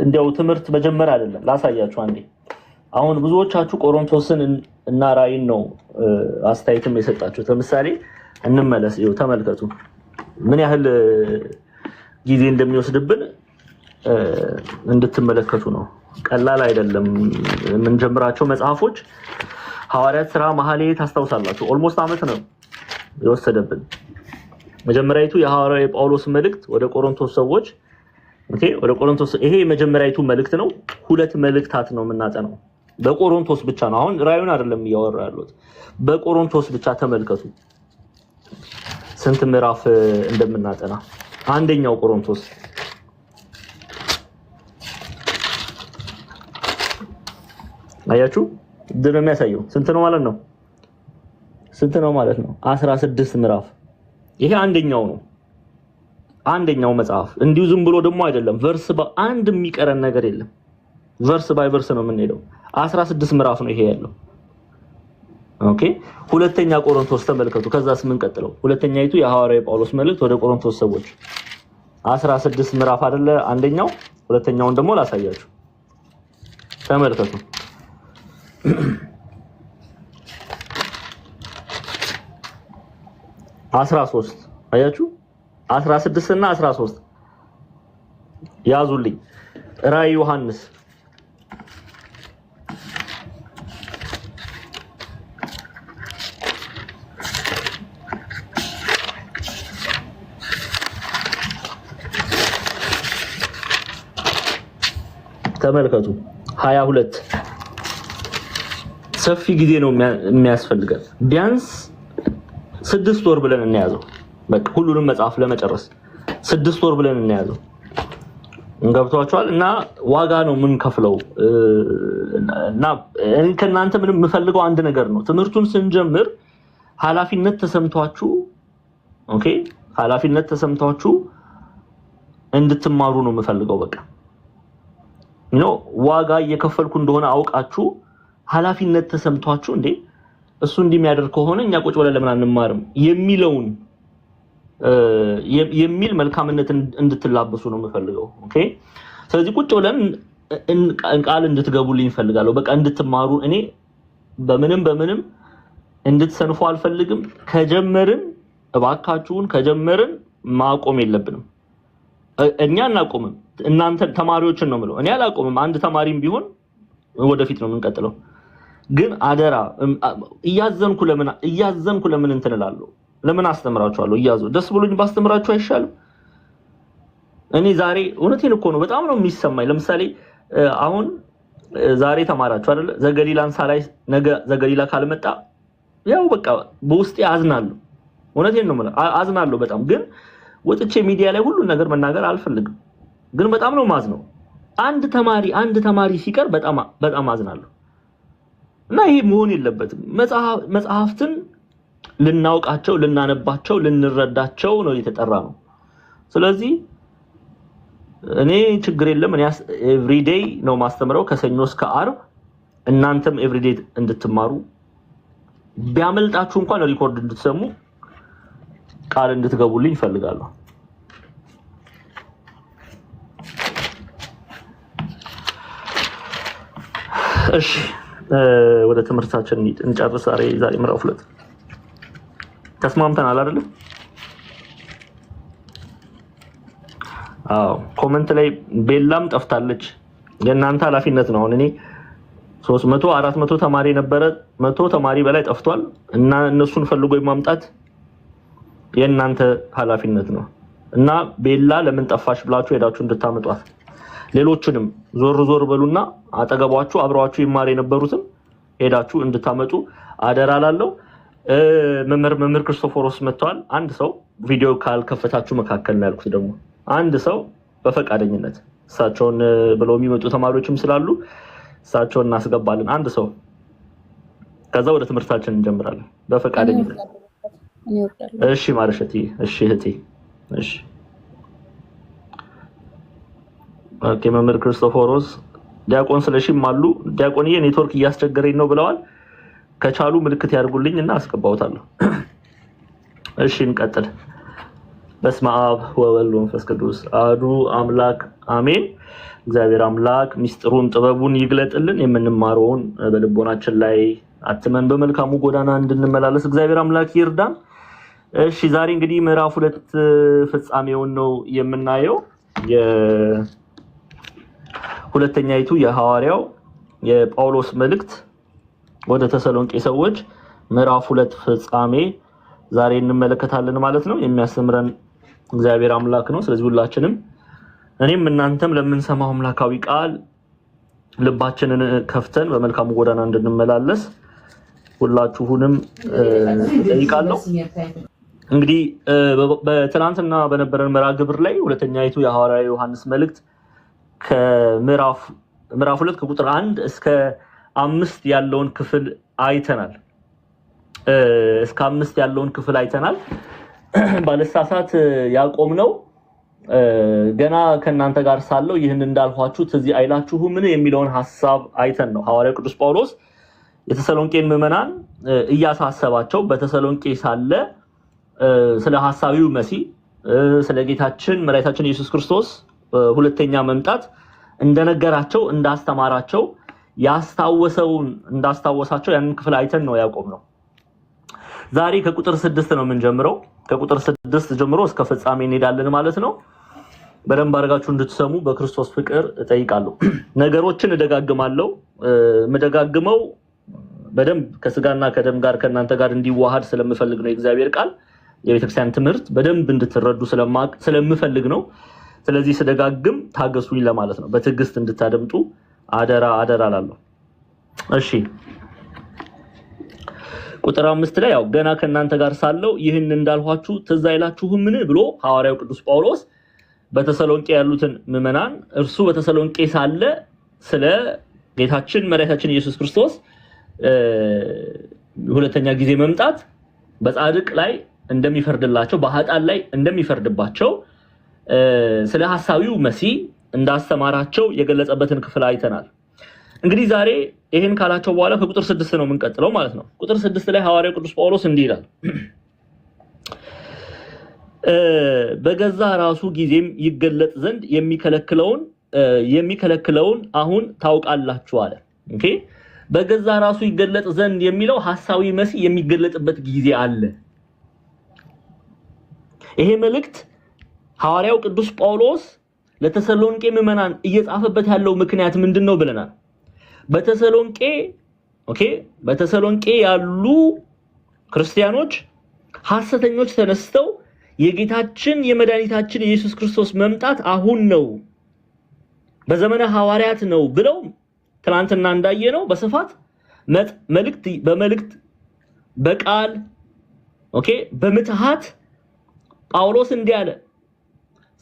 እንደው ትምህርት መጀመር አይደለም ላሳያችሁ አንዴ። አሁን ብዙዎቻችሁ ቆሮንቶስን እና ራእይን ነው አስተያየትም የሰጣችሁት። ለምሳሌ እንመለስ፣ ይኸው ተመልከቱ ምን ያህል ጊዜ እንደሚወስድብን እንድትመለከቱ ነው። ቀላል አይደለም የምንጀምራቸው መጽሐፎች። ሐዋርያት ሥራ መኃልየ ታስታውሳላችሁ፣ ኦልሞስት ዓመት ነው የወሰደብን። መጀመሪያይቱ የሐዋርያው ጳውሎስ መልእክት ወደ ቆሮንቶስ ሰዎች ኦኬ፣ ወደ ቆሮንቶስ ይሄ የመጀመሪያይቱ መልእክት ነው። ሁለት መልእክታት ነው የምናጠናው በቆሮንቶስ ብቻ ነው። አሁን ራእዩን አይደለም እያወራ ያሉት፣ በቆሮንቶስ ብቻ ተመልከቱ ስንት ምዕራፍ እንደምናጠና። አንደኛው ቆሮንቶስ አያችሁ ድር የሚያሳየው ስንት ነው ማለት ነው? ስንት ነው ማለት ነው? 16 ምዕራፍ። ይሄ አንደኛው ነው፣ አንደኛው መጽሐፍ። እንዲሁ ዝም ብሎ ደግሞ አይደለም፣ ቨርስ በአንድ የሚቀረን ነገር የለም። ቨርስ ባይ ቨርስ ነው የምንሄደው። 16 ምዕራፍ ነው ይሄ ያለው። ኦኬ፣ ሁለተኛ ቆሮንቶስ ተመልከቱ። ከዛስ ምን ቀጥለው? ሁለተኛይቱ የሐዋርያው ጳውሎስ መልእክት ወደ ቆሮንቶስ ሰዎች 16 ምዕራፍ አይደለ አንደኛው። ሁለተኛውን ደግሞ ላሳያችሁ፣ ተመልከቱ። 13 አያችሁ፣ 16 እና 13 ያዙልኝ። ራእይ ዮሐንስ ተመልከቱ 22 ሰፊ ጊዜ ነው የሚያስፈልገን። ቢያንስ 6 ወር ብለን እንያዘው። በቃ ሁሉንም መጽሐፍ ለመጨረስ 6 ወር ብለን እንያዘው። እንገብቷቸዋል። እና ዋጋ ነው ምን ከፍለው እና ከእናንተ ምንም የምፈልገው አንድ ነገር ነው። ትምህርቱን ስንጀምር ኃላፊነት ተሰምቷችሁ ኦኬ፣ ኃላፊነት ተሰምቷችሁ እንድትማሩ ነው የምፈልገው። በቃ ዋጋ እየከፈልኩ እንደሆነ አውቃችሁ ኃላፊነት ተሰምቷችሁ እንዴ እሱ እንደሚያደርግ ከሆነ እኛ ቁጭ ብለን ለምን አንማርም የሚል መልካምነት እንድትላበሱ ነው የምፈልገው። ኦኬ፣ ስለዚህ ቁጭ ብለን ቃል እንድትገቡልኝ ፈልጋለሁ። በቃ እንድትማሩ። እኔ በምንም እንድትሰንፉ አልፈልግም። ከጀመርን እባካችሁን ከጀመርን ማቆም የለብንም። እኛ እናቆምም፣ እናንተ ተማሪዎችን ነው የምለው። እኔ አላቆምም። አንድ ተማሪም ቢሆን ወደፊት ነው የምንቀጥለው። ግን አደራ እያዘንኩ ለምን እንትን እላለሁ? ለምን አስተምራችኋለሁ? ደስ ብሎኝ ባስተምራችሁ አይሻልም? እኔ ዛሬ እውነቴን እኮ ነው፣ በጣም ነው የሚሰማኝ። ለምሳሌ አሁን ዛሬ ተማራችሁ አይደለ? ዘገሊላን ሳላይ ነገ ዘገሊላ ካልመጣ ያው በቃ በውስጤ አዝናለሁ። እውነቴን ነው ማለት አዝናለሁ በጣም። ግን ወጥቼ ሚዲያ ላይ ሁሉ ነገር መናገር አልፈልግም። ግን በጣም ነው ማዝነው። አንድ ተማሪ ሲቀር በጣም አዝናለሁ። እና ይሄ መሆን የለበትም። መጽሐፍትን ልናውቃቸው፣ ልናነባቸው፣ ልንረዳቸው ነው የተጠራ ነው። ስለዚህ እኔ ችግር የለም። እኔ ኤቭሪዴይ ነው ማስተምረው ከሰኞ እስከ ዓርብ። እናንተም ኤቭሪዴይ እንድትማሩ፣ ቢያመልጣችሁ እንኳን ሪኮርድ እንድትሰሙ ቃል እንድትገቡልኝ እፈልጋለሁ። እሺ ወደ ትምህርታችን እንጨርስ። ዛሬ ምዕራፍ 2 ተስማምተናል አይደል? አዎ። ኮሜንት ላይ ቤላም ጠፍታለች። የእናንተ ኃላፊነት ነው። አሁን እኔ 300 400 ተማሪ ነበረ፣ 100 ተማሪ በላይ ጠፍቷል። እና እነሱን ፈልጎ የማምጣት የእናንተ ኃላፊነት ነው። እና ቤላ ለምን ጠፋሽ ብላችሁ ሄዳችሁ እንድታመጧት፣ ሌሎችንም ዞር በሉና አጠገባችሁ አብረዋችሁ ይማር የነበሩትም ሄዳችሁ እንድታመጡ አደራ ላለው። መምህር ክርስቶፎሮስ መጥቷል። አንድ ሰው ቪዲዮ ካልከፈታችሁ መካከል ነው ያልኩት። ደግሞ አንድ ሰው በፈቃደኝነት እሳቸውን ብለው የሚመጡ ተማሪዎችም ስላሉ እሳቸውን እናስገባለን። አንድ ሰው ከዛ ወደ ትምህርታችን እንጀምራለን በፈቃደኝነት። እሺ ማርሸቲ፣ እሺ እህቴ፣ እሺ ኦኬ። መምህር ክርስቶፎሮስ ዲያቆን ስለሺም አሉ። ዲያቆንዬ ኔትወርክ እያስቸገረኝ ነው ብለዋል። ከቻሉ ምልክት ያድርጉልኝ እና አስገባውታለሁ። እሺ እንቀጥል። በስመ አብ ወወልድ ወመንፈስ ቅዱስ አሐዱ አምላክ አሜን። እግዚአብሔር አምላክ ሚስጥሩን ጥበቡን ይግለጥልን። የምንማረውን በልቦናችን ላይ አትመን በመልካሙ ጎዳና እንድንመላለስ እግዚአብሔር አምላክ ይርዳን። እሺ ዛሬ እንግዲህ ምዕራፍ 2 ፍጻሜውን ነው የምናየው። የሁለተኛይቱ የሐዋርያው የጳውሎስ መልእክት ወደ ተሰሎንቄ ሰዎች ምዕራፍ 2 ፍጻሜ ዛሬ እንመለከታለን ማለት ነው። የሚያስተምረን እግዚአብሔር አምላክ ነው። ስለዚህ ሁላችንም እኔም እናንተም ለምንሰማው አምላካዊ ቃል ልባችንን ከፍተን በመልካሙ ጎዳና እንድንመላለስ ሁላችሁንም ጠይቃለሁ። እንግዲህ በትናንትና በነበረን መርሃ ግብር ላይ ሁለተኛይቱ የሐዋርያው ዮሐንስ መልእክት ከምዕራፍ 2 ከቁጥር 1 እስከ 5 ያለውን ክፍል አይተናል። እስከ 5 ያለውን ክፍል አይተናል። ባለሳሳት ያቆምነው ገና ከናንተ ጋር ሳለው ይህን እንዳልኋችሁ ትዝ አይላችሁም ምን የሚለውን ሐሳብ አይተን ነው ሐዋርያው ቅዱስ ጳውሎስ የተሰሎንቄን ምዕመናን እያሳሰባቸው በተሰሎንቄ ሳለ ስለ ሐሳዊው መሲህ ስለ ጌታችን መድኃኒታችን ኢየሱስ ክርስቶስ ሁለተኛ መምጣት እንደነገራቸው እንዳስተማራቸው እንዳስታወሳቸው ያንን ክፍል አይተን ነው ያቆምነው። ዛሬ ከቁጥር 6 ነው የምንጀምረው። ከቁጥር 6 ጀምሮ እስከ ፍጻሜ እንሄዳለን ማለት ነው። በደንብ አድርጋችሁ እንድትሰሙ በክርስቶስ ፍቅር እጠይቃለሁ። ነገሮችን እደጋግማለሁ። መደጋግመው በደንብ ከስጋና ከደም ጋር ከናንተ ጋር እንዲዋሃድ ስለምፈልግ ነው። የእግዚአብሔር ቃል የቤተክርስቲያን ትምህርት በደንብ እንድትረዱ ስለምፈልግ ነው። ስለዚህ ስደጋግም ታገሱኝ ለማለት ነው። በትዕግስት እንድታደምጡ አደራ እላለሁ። እሺ ቁጥር 5 ላይ ያው ገና ከናንተ ጋር ሳለው ይህን እንዳልኋችሁ ትዝ አይላችሁም ምን ብሎ ሐዋርያው ቅዱስ ጳውሎስ በተሰሎንቄ ያሉትን ምዕመናን እርሱ በተሰሎንቄ ሳለ ስለ ጌታችን መድኃኒታችን ኢየሱስ ክርስቶስ ሁለተኛ ጊዜ መምጣት በጻድቅ ላይ እንደሚፈርድላቸው በኃጥአን ላይ እንደሚፈርድባቸው ስለ ሐሳዊው መሲህ እንዳስተማራቸው የገለጸበትን ክፍል አይተናል። እንግዲህ ዛሬ ይሄን ካላቸው በኋላ ከቁጥር 6 ነው የምንቀጥለው ማለት ነው። ቁጥር 6 ላይ ሐዋርያው ቅዱስ ጳውሎስ እንዲህ ይላል፣ በገዛ ራሱ ጊዜም ይገለጥ ዘንድ የሚከለክለውን አሁን ታውቃላችሁ አለ። ኦኬ በገዛ ራሱ ይገለጥ ዘንድ የሚለው ሐሳዊ መሲህ የሚገለጥበት ጊዜ አለ። ይሄ መልእክት ሐዋርያው ቅዱስ ጳውሎስ ለተሰሎንቄ ምዕመናን እየጻፈበት ያለው ምክንያት ምንድነው ብለናል። በተሰሎንቄ ያሉ ክርስቲያኖች ሐሰተኞች ተነስተው የጌታችን የመድኃኒታችን ኢየሱስ ክርስቶስ መምጣት አሁን ነው፣ በዘመነ ሐዋርያት ነው ብለው ትናንትና እንዳየነው በስፋት በመልእክት በቃል በምትሃት ጳውሎስ እንዲህ አለ፣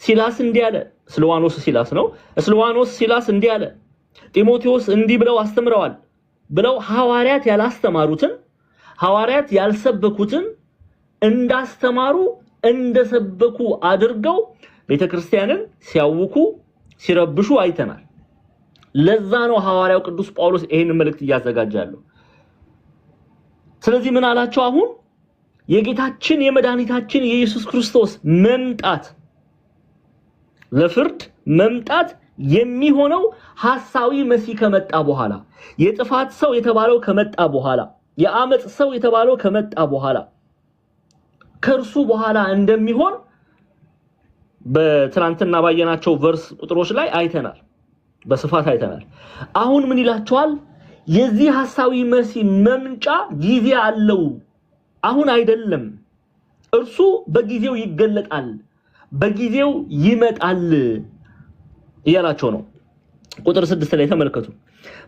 ሲላስ እንዲህ አለ፣ ስልዋኖስ ሲላስ እንዲህ አለ፣ ጢሞቴዎስ እንዲህ ብለው አስተምረዋል ብለው ሐዋርያት ያላስተማሩትን ሐዋርያት ያልሰበኩትን እንዳስተማሩ እንደሰበኩ አድርገው ቤተክርስቲያንን ሲያውኩ ሲረብሹ አይተናል። ለዛ ነው ሐዋርያው ቅዱስ ጳውሎስ ይሄን መልእክት እያዘጋጃለው። ስለዚህ ምን አላቸው? አሁን የጌታችን የመድኃኒታችን የኢየሱስ ክርስቶስ መምጣት ለፍርድ መምጣት የሚሆነው ሐሳዊ መሲህ ከመጣ በኋላ፣ የጥፋት ሰው የተባለው ከመጣ በኋላ፣ የአመጽ ሰው የተባለው ከመጣ በኋላ ከርሱ በኋላ እንደሚሆን በትናንትና ባየናቸው ቨርስ ቁጥሮች ላይ አይተናል፣ በስፋት አይተናል። አሁን ምን ይላቸዋል? የዚህ ሐሳዊ መሲህ መምጫ ጊዜ አለው፣ አሁን አይደለም። እርሱ በጊዜው ይገለጣል፣ በጊዜው ይመጣል እያላቸው ነው። ቁጥር 6 ላይ ተመልከቱ።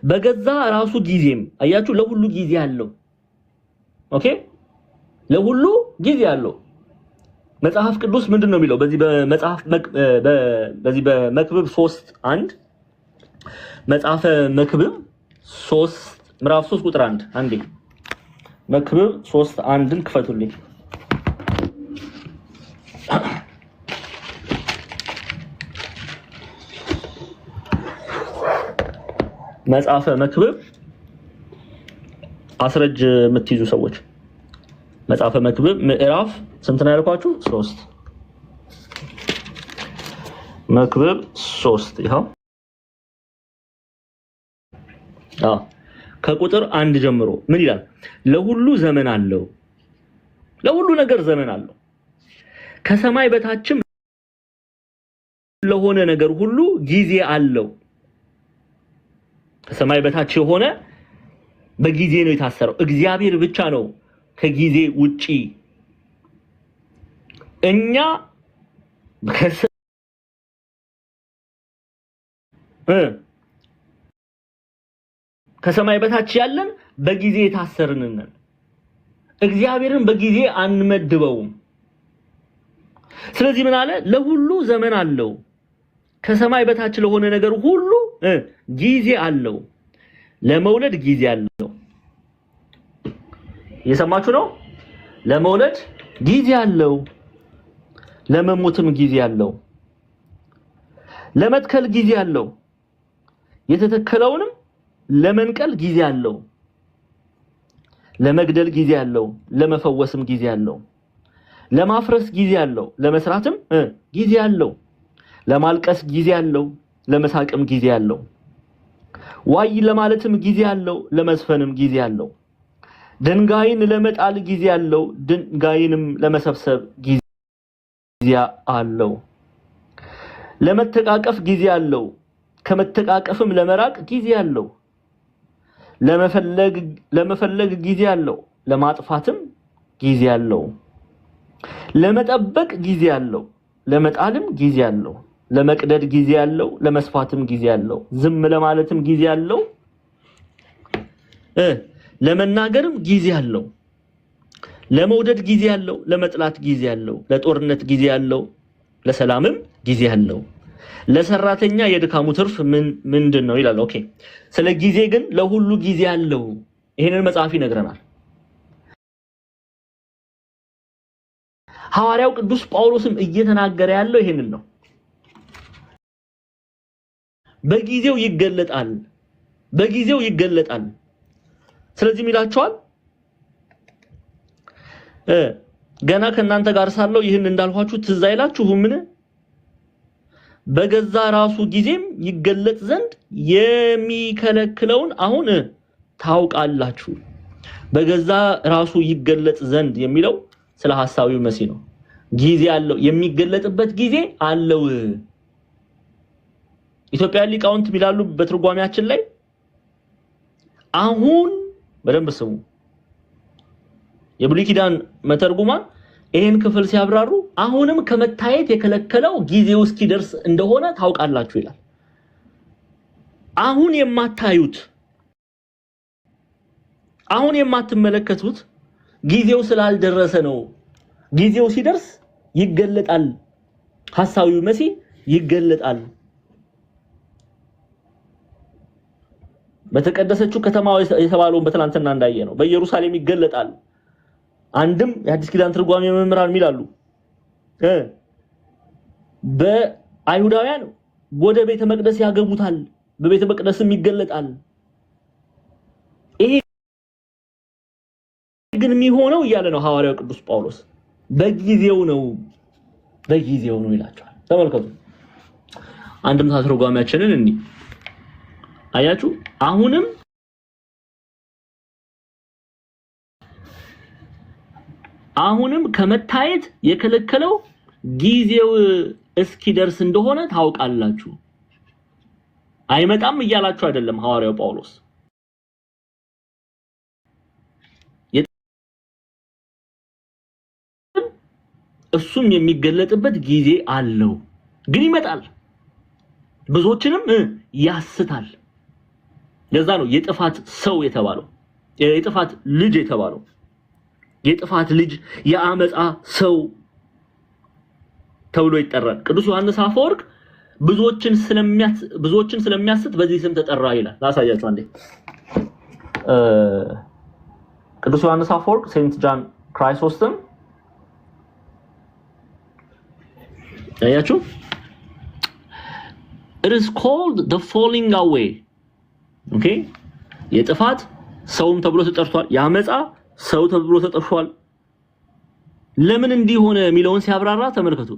በገዛ ራሱ ጊዜም አያችሁ፣ ለሁሉ ጊዜ አለው። ለሁሉ ጊዜ አለው። መጽሐፍ ቅዱስ ምንድነው የሚለው? በዚህ በመክብብ 3:1 መጽሐፈ መክብብ 3 ምዕራፍ 3 ቁጥር 1 አንዴ መክብብ 3:1ን ክፈቱልኝ። መጽሐፈ መክብብ አስረጅ የምትይዙ ሰዎች መጽሐፈ መክብብ ምዕራፍ ስንት ነው ያልኳችሁ? 3 መክብብ 3 ይኸው ከቁጥር 1 ጀምሮ ምን ይላል? ለሁሉ ዘመን አለው፣ ለሁሉ ነገር ዘመን አለው፣ ከሰማይ በታችም ለሆነ ነገር ሁሉ ጊዜ አለው። ከሰማይ በታች የሆነ በጊዜ ነው የታሰረው። እግዚአብሔር ብቻ ነው ከጊዜ ውጪ። እኛ ከሰማይ በታች ያለን በጊዜ የታሰርን ነን። እግዚአብሔርን በጊዜ አንመድበውም። ስለዚህ ምን አለ? ለሁሉ ዘመን አለው፣ ከሰማይ በታች ለሆነ ነገር ሁሉ ጊዜ አለው። ለመውለድ ጊዜ አለው። እየሰማችሁ ነው? ለመውለድ ጊዜ አለው፣ ለመሞትም ጊዜ አለው። ለመትከል ጊዜ አለው፣ የተተከለውንም ለመንቀል ጊዜ አለው። ለመግደል ጊዜ አለው፣ ለመፈወስም ጊዜ አለው። ለማፍረስ ጊዜ አለው፣ ለመስራትም ጊዜ አለው። ለማልቀስ ጊዜ አለው፣ ለመሳቅም ጊዜ አለው። ዋይ ለማለትም ጊዜ አለው፣ ለመዝፈንም ጊዜ አለው። ድንጋይን ለመጣል ጊዜ አለው፣ ድንጋይንም ለመሰብሰብ ጊዜ አለው። ለመተቃቀፍ ጊዜ አለው፣ ከመተቃቀፍም ለመራቅ ጊዜ አለው። ለመፈለግ ጊዜ አለው፣ ለማጥፋትም ጊዜ አለው። ለመጠበቅ ጊዜ አለው፣ ለመጣልም ጊዜ አለው። ለመቅደድ ጊዜ አለው፣ ለመስፋትም ጊዜ አለው። ዝም ለማለትም ጊዜ አለው፣ ለመናገርም ጊዜ አለው። ለመውደድ ጊዜ አለው፣ ለመጥላት ጊዜ አለው። ለጦርነት ጊዜ አለው፣ ለሰላምም ጊዜ አለው። ለሰራተኛ የድካሙ ትርፍ ምንድነው ይላል። ኦኬ፣ ስለ ጊዜ ግን ለሁሉ ጊዜ አለው። ይሄንን መጽሐፍ ይነግረናል። ሐዋርያው ቅዱስ ጳውሎስም እየተናገረ ያለው ይሄንን ነው። በጊዜው ይገለጣል፣ በጊዜው ይገለጣል። ስለዚህ ይላችኋል ገና ከናንተ ጋር ሳለው ይህን እንዳልኋችሁ ትዝ አይላችሁምን? በገዛ ራሱ ጊዜም ይገለጥ ዘንድ የሚከለክለውን አሁን ታውቃላችሁ። በገዛ ራሱ ይገለጥ ዘንድ የሚለው ስለ ሐሳዊው መሲህ ነው። ጊዜ አለው፣ የሚገለጥበት ጊዜ አለው። ኢትዮጵያ ሊቃውንት ይላሉ በትርጓሜያችን ላይ አሁን በደንብ ስሙ። የብሉይ ኪዳን መተርጉማን ይሄን ክፍል ሲያብራሩ አሁንም ከመታየት የከለከለው ጊዜው እስኪደርስ እንደሆነ ታውቃላችሁ ይላል። አሁን የማታዩት፣ አሁን የማትመለከቱት ጊዜው ስላልደረሰ ነው። ጊዜው ሲደርስ ይገለጣል፣ ሐሳዊው መሲህ ይገለጣል። በተቀደሰችው ከተማ የተባለውን በትናንትና እንዳየ ነው በኢየሩሳሌም ይገለጣል። አንድም የሐዲስ ኪዳን ትርጓሜ መምህራን ይላሉ በአይሁዳውያን ወደ ቤተ መቅደስ ያገቡታል፣ በቤተ መቅደስም ይገለጣል። ይሄ ግን የሚሆነው እያለ ነው ሐዋርያው ቅዱስ ጳውሎስ። በጊዜው ነው፣ በጊዜው ነው ይላቸዋል። ተመልከቱ አንድም ትርጓሜያችንን እንዲህ አያችሁ። አሁንም ከመታየት የከለከለው ጊዜው እስኪደርስ እንደሆነ ታውቃላችሁ። አይመጣም እያላችሁ አይደለም ሐዋርያው ጳውሎስ። እሱም የሚገለጥበት ጊዜ አለው፣ ግን ይመጣል፣ ብዙዎችንም ያስታል። ለዛ ነው የጥፋት ሰው የተባለው፣ የጥፋት ልጅ የተባለው። የጥፋት ልጅ የአመፃ ሰው ተብሎ ይጠራል። ቅዱስ ዮሐንስ አፈወርቅ ብዙዎችን ስለሚያስት በዚህ ስም ተጠራ ይላል። ላሳያችሁ አንዴ። ቅዱስ ዮሐንስ አፈወርቅ ሴንት ጃን ክራይሶስተም አያችሁ it is called the falling away okay የጥፋት ሰውም ተብሎ ተጠርቷል። ያመፃ ሰው ተብሎ ተጠርቷል። ለምን እንዲሆነ ሚለውን ሲያብራራ ተመልከቱ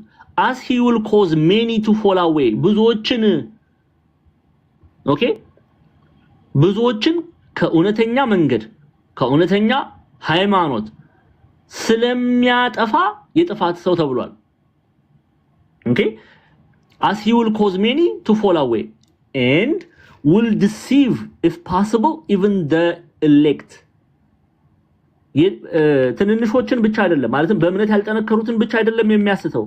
as he will cause many to fall away ብዙዎችን ኦኬ ብዙዎችን ከእውነተኛ መንገድ ከእውነተኛ ሃይማኖት ስለሚያጠፋ የጥፋት ሰው ተብሏል ኦኬ as he will cause many to fall away and will deceive if possible even the elect ትንንሾችን ብቻ አይደለም ማለትም በእምነት ያልጠነከሩትን ብቻ አይደለም የሚያስተው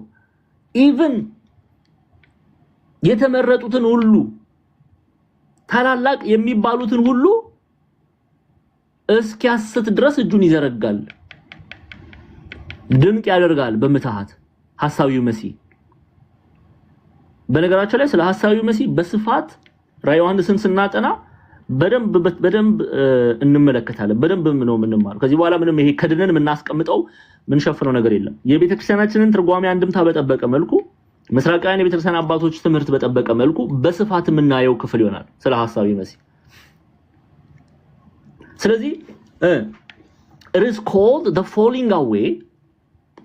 even የተመረጡትን ሁሉ ታላላቅ የሚባሉትን ሁሉ እስኪያስት ድረስ እጁን ይዘረጋል ድንቅ ያደርጋል በመታሃት ሐሳዊው መሲህ በነገራችን ላይ ስለ ሐሳዊው መሲህ በስፋት ራዕይ ዮሐንስን ስናጠና በደንብ እንመለከታለን በደንብ ነው ምንማር ከዚህ በኋላ ምንም ይሄ ከድነን እናስቀምጠው ምን ሸፍነው ነገር የለም የቤተክርስቲያናችንን ትርጓሜ አንድምታ በጠበቀ መልኩ መስራቃውያን የቤተክርስቲያን አባቶች ትምህርት በጠበቀ መልኩ በስፋት ምናየው ክፍል ይሆናል ስለ ሐሳዊው መሲህ ስለዚህ it is called the falling away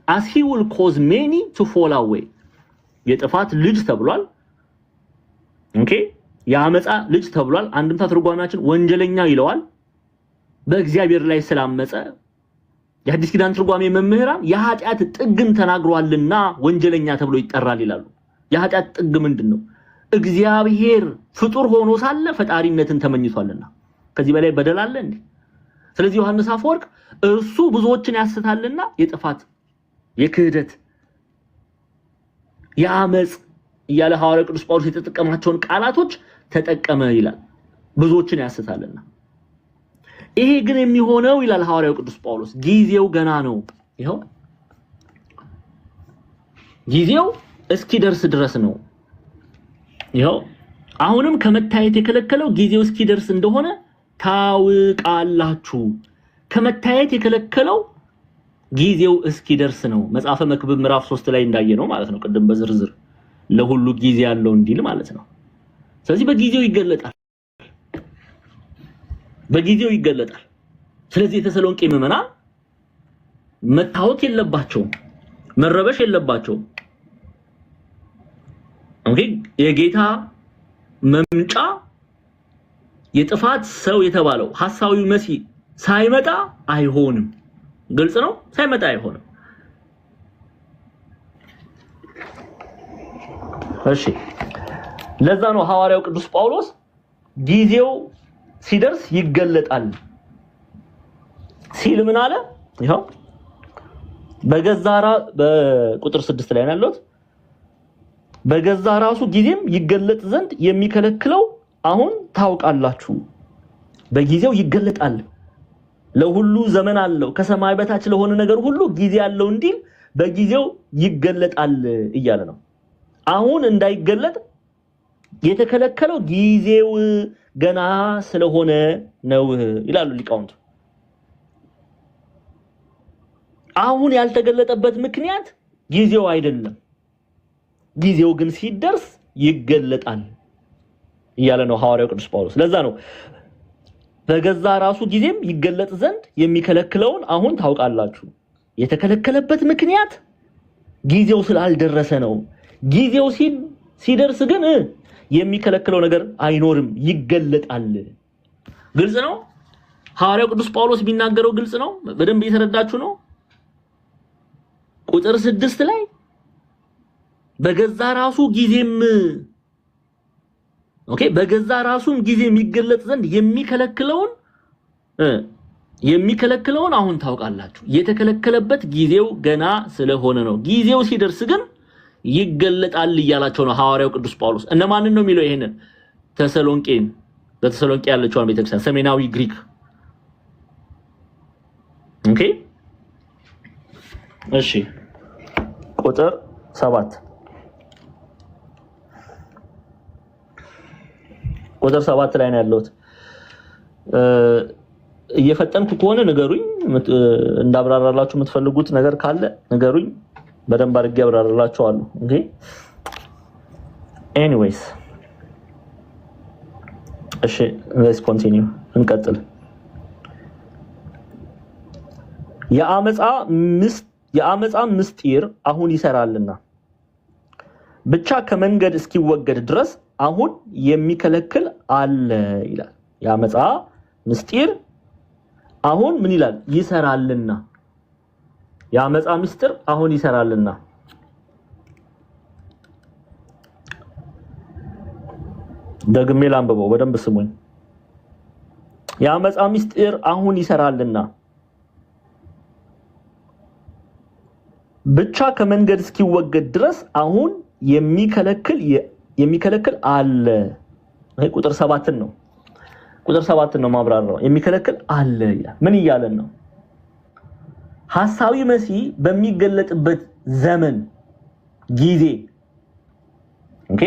as he will cause many to fall away የጥፋት ልጅ ተብሏል ኦኬ ያመጻ ልጅ ተብሏል አንድምታ ትርጓሜያችን ወንጀለኛ ይለዋል በእግዚአብሔር ላይ ስላመጸ የሐዲስ ኪዳን ትርጓሜ መምህራን የኃጢአት ጥግን ተናግሯልና ወንጀለኛ ተብሎ ይጠራል ይላሉ የኃጢአት ጥግ ምንድነው እግዚአብሔር ፍጡር ሆኖ ሳለ ፈጣሪነትን ተመኝቷልና ከዚህ በላይ በደል አለ እንዴ ስለዚህ ዮሐንስ አፈወርቅ እርሱ ብዙዎችን ያስታልና የጥፋት የክህደት ያመጽ ያለ ሐዋርያው ቅዱስ ጳውሎስ የተጠቀማቸውን ቃላቶች ተጠቀመ ይላል ብዙዎችን ያስታልና ይሄ ግን የሚሆነው ይላል ሐዋርያው ቅዱስ ጳውሎስ ጊዜው ገና ነው ይሄው ጊዜው እስኪደርስ ድረስ ነው ይሄው አሁንም ከመታየት የከለከለው ጊዜው እስኪደርስ እንደሆነ ታውቃላችሁ ከመታየት የከለከለው ጊዜው እስኪደርስ ነው መጽሐፈ መክብብ ምዕራፍ 3 ላይ እንዳየነው ማለት ነው ቅድም በዝርዝር ለሁሉ ጊዜ ያለው እንዲል ማለት ነው ስለዚህ በጊዜው ይገለጣል ስለዚህ የተሰሎንቄ ምዕመናን መታወክ የለባቸው መረበሽ የለባቸው ኦኬ የጌታ መምጫ የጥፋት ሰው የተባለው ሐሳዊው መሲህ ሳይመጣ አይሆንም ግልጽ ነው ሳይመጣ አይሆንም እሺ ለዛ ነው ሐዋርያው ቅዱስ ጳውሎስ ጊዜው ሲደርስ ይገለጣል ሲል ምን አለ ይሄው በገዛራ በቁጥር 6 ላይ ያለው በገዛ ራሱ ጊዜም ይገለጥ ዘንድ የሚከለክለው አሁን ታውቃላችሁ በጊዜው ይገለጣል ለሁሉ ዘመን አለው ከሰማይ በታች ለሆነ ነገር ሁሉ ጊዜ ያለው እንዲል በጊዜው ይገለጣል እያለ ነው አሁን እንዳይገለጥ የተከለከለው ጊዜው ገና ስለሆነ ነው ይላሉ ሊቃውንቱ አሁን ያልተገለጠበት ምክንያት ጊዜው አይደለም ጊዜው ግን ሲደርስ ይገለጣል እያለ ነው ሐዋርያው ቅዱስ ጳውሎስ ለዛ ነው በገዛ ራሱ ጊዜም ይገለጥ ዘንድ የሚከለክለውን አሁን ታውቃላችሁ የተከለከለበት ምክንያት ጊዜው ስላልደረሰ ነው ጊዜው ሲደርስ ግን የሚከለክለው ነገር አይኖርም ይገለጣል ግልጽ ነው ሐዋርያው ቅዱስ ጳውሎስ ቢናገረው ግልጽ ነው በደንብ እየተረዳችሁ ነው ቁጥር 6 ላይ በገዛ ራሱ ጊዜም ኦኬ በገዛ ራሱም ጊዜ የሚገለጥ ዘንድ የሚከለክለውን አሁን ታውቃላችሁ የተከለከለበት ጊዜው ገና ስለሆነ ነው ጊዜው ሲደርስ ግን ይገለጣል እያላቸው ነው ሐዋርያው ቅዱስ ጳውሎስ እነማንን ነው የሚለው ይሄንን ተሰሎንቄን በተሰሎንቄ ያለችው ቤተክርስቲያን ሰሜናዊ ግሪክ ኦኬ እሺ ቁጥር 7 ቁጥር 7 ላይ ነው ያለው እየፈጠንኩ ከሆነ ንገሩኝ እንዳብራራላችሁ የምትፈልጉት ነገር ካለ ንገሩኝ በደንብ አድርጌ አብራራላችኋለሁ ኦኬ ኤኒዌይስ እሺ let's continue እንቀጥል የአመፃ ምስጢር አሁን ይሰራልና ብቻ ከመንገድ እስኪወገድ ድረስ አሁን የሚከለክል አለ ይላል። የአመፃ ምስጢር አሁን ምን ይላል? ይሰራልና። የአመፃ ምስጢር አሁን ይሰራልና። ደግሜ ላንብበው በደንብ ስሙኝ። የአመፃ ምስጢር አሁን ይሰራልና ብቻ ከመንገድ እስኪወገድ ድረስ አሁን የሚከለክል አለ። ቁጥር 7 ነው። ቁጥር 7 ነው ማብራራው። የሚከለክል አለ ይላል። ምን እያለን ነው? ሐሳዊ መሲህ በሚገለጥበት ዘመን ጊዜ ኦኬ፣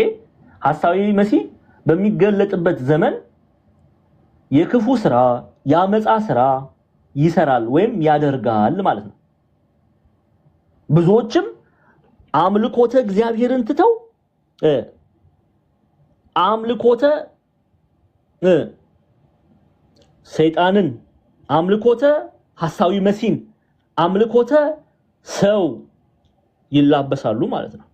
ሐሳዊ መሲህ በሚገለጥበት ዘመን የክፉ ስራ ያመፃ ስራ ይሰራል ወይም ያደርጋል ማለት ነው። ብዙዎችም አምልኮተ እግዚአብሔርን ትተው አምልኮተ ሰይጣንን፣ አምልኮተ ሐሳዊ መሲህን፣ አምልኮተ ሰው ይላበሳሉ ማለት ነው።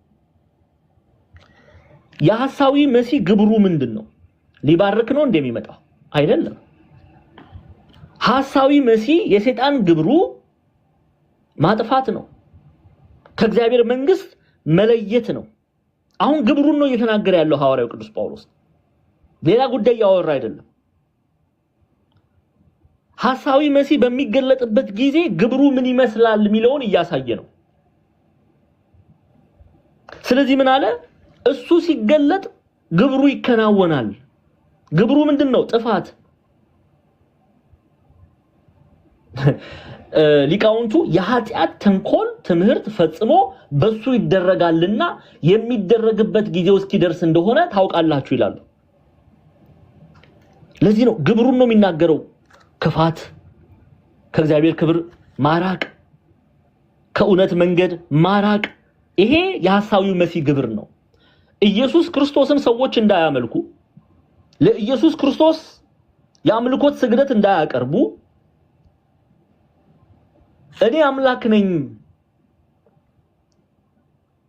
የሐሳዊ መሲህ ግብሩ ምንድነው? ሊባርክ ነው እንደሚመጣው አይደለም። ሐሳዊ መሲህ የሰይጣን ግብሩ ማጥፋት ነው፣ ከእግዚአብሔር መንግስት መለየት ነው። አሁን ግብሩን ነው እየተናገረ ያለው ሐዋርያው ቅዱስ ጳውሎስ፣ ሌላ ጉዳይ ያወራ አይደለም። ሐሳዊ መሲህ በሚገለጥበት ጊዜ ግብሩ ምን ይመስላል የሚለውን እያሳየ ነው። ስለዚህ ምን አለ? እሱ ሲገለጥ ግብሩ ይከናወናል። ግብሩ ምንድነው? ጥፋት። ሊቃውንቱ የኃጢአት ተንኮል ትምህርት ፈጽሞ በሱ ይደረጋልና የሚደረግበት ጊዜው እስኪደርስ እንደሆነ ታውቃላችሁ ይላሉ። ለዚህ ነው ግብሩን ነው የሚናገረው። ክፋት፣ ከእግዚአብሔር ክብር ማራቅ፣ ከእውነት መንገድ ማራቅ፣ ይሄ የሐሳዊው መሲህ ግብር ነው። ኢየሱስ ክርስቶስን ሰዎች እንዳያመልኩ፣ ለኢየሱስ ክርስቶስ የአምልኮት ስግደት እንዳያቀርቡ፣ እኔ አምላክ ነኝ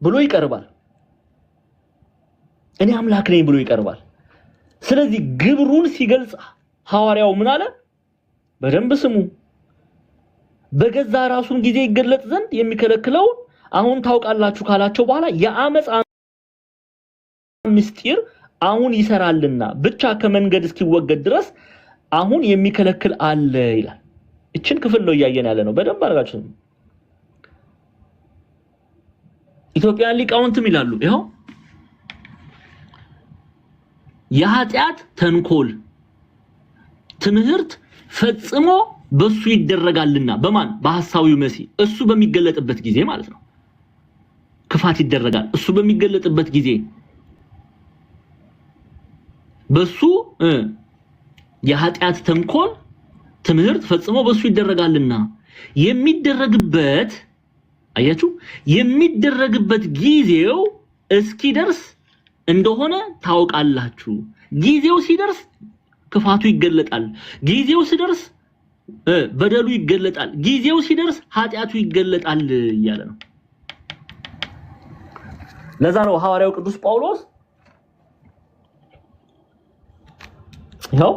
ብሎ ይቀርባል። እኔ አምላክ ነኝ ብሎ ይቀርባል። ስለዚህ ግብሩን ሲገልጽ ሐዋርያው ምን አለ? በደንብ ስሙ። በገዛ ራሱን ጊዜ ይገለጥ ዘንድ የሚከለክለው አሁን ታውቃላችሁ ካላቸው በኋላ የአመፃ ምስጢር አሁን ይሰራልና ብቻ ከመንገድ እስኪወገድ ድረስ አሁን የሚከለክል አለ ይላል። እችን ክፍል ነው እያየን ያለ ነው። በደንብ አድርጋችሁ ኢትዮጵያን ሊቃውንትም ይላሉ ይሄው የኃጢአት ተንኮል ትምህርት ፈጽሞ በሱ ይደረጋልና። በማን? በሐሳዊው መሲህ። እሱ በሚገለጥበት ጊዜ ማለት ነው። ክፋት ይደረጋል እሱ በሚገለጥበት ጊዜ። በሱ የኃጢአት ተንኮል ትምህርት ፈጽሞ በሱ ይደረጋልና የሚደረግበት አያችሁ፣ የሚደረግበት ጊዜው እስኪደርስ እንደሆነ ታውቃላችሁ። ጊዜው ሲደርስ ክፋቱ ይገለጣል። ጊዜው ሲደርስ በደሉ ይገለጣል። ጊዜው ሲደርስ ኃጢአቱ ይገለጣል እያለ ነው። ለዛ ነው ሐዋርያው ቅዱስ ጳውሎስ ይኸው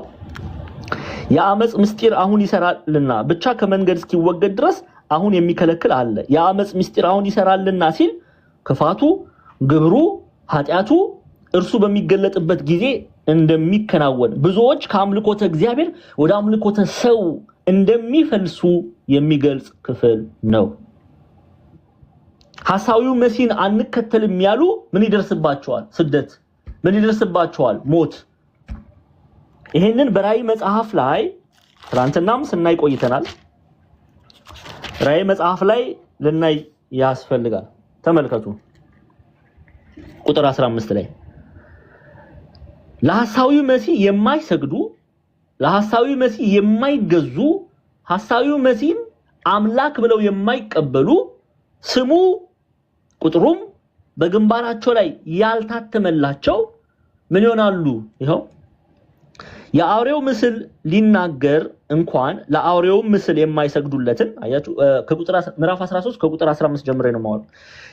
የአመፅ ምስጢር አሁን ይሰራልና ብቻ ከመንገድ እስኪወገድ ድረስ አሁን የሚከለክል አለ። የአመፅ ምስጢር አሁን ይሰራልና ሲል ክፋቱ፣ ግብሩ፣ ኃጢአቱ እርሱ በሚገለጥበት ጊዜ እንደሚከናወን ብዙዎች ከአምልኮተ እግዚአብሔር ወደ አምልኮተ ሰው እንደሚፈልሱ የሚገልጽ ክፍል ነው። ሐሳዊው መሲህን አንከተልም ያሉ ምን ይደርስባቸዋል? ስደት። ምን ይደርስባቸዋል? ሞት። ይሄንን በራእይ መጽሐፍ ላይ ትናንትናም ስናይ ቆይተናል። ራእይ መጽሐፍ ላይ ልናይ ያስፈልጋል። ተመልከቱ ቁጥር 15 ላይ ለሐሳዊው መሲህ የማይሰግዱ፣ ለሐሳዊው መሲህ የማይገዙ፣ ሐሳዊው መሲህን አምላክ ብለው የማይቀበሉ፣ ስሙ ቁጥሩም በግንባራቸው ላይ ያልታተመላቸው ምን ይሆናሉ? ይኸው የአውሬው ምስል ሊናገር እንኳን ለአውሬው ምስል የማይሰግዱለትን አያችሁ ከቁጥር ምዕራፍ 13 ከቁጥር 15 ጀምሬ ነው ማለት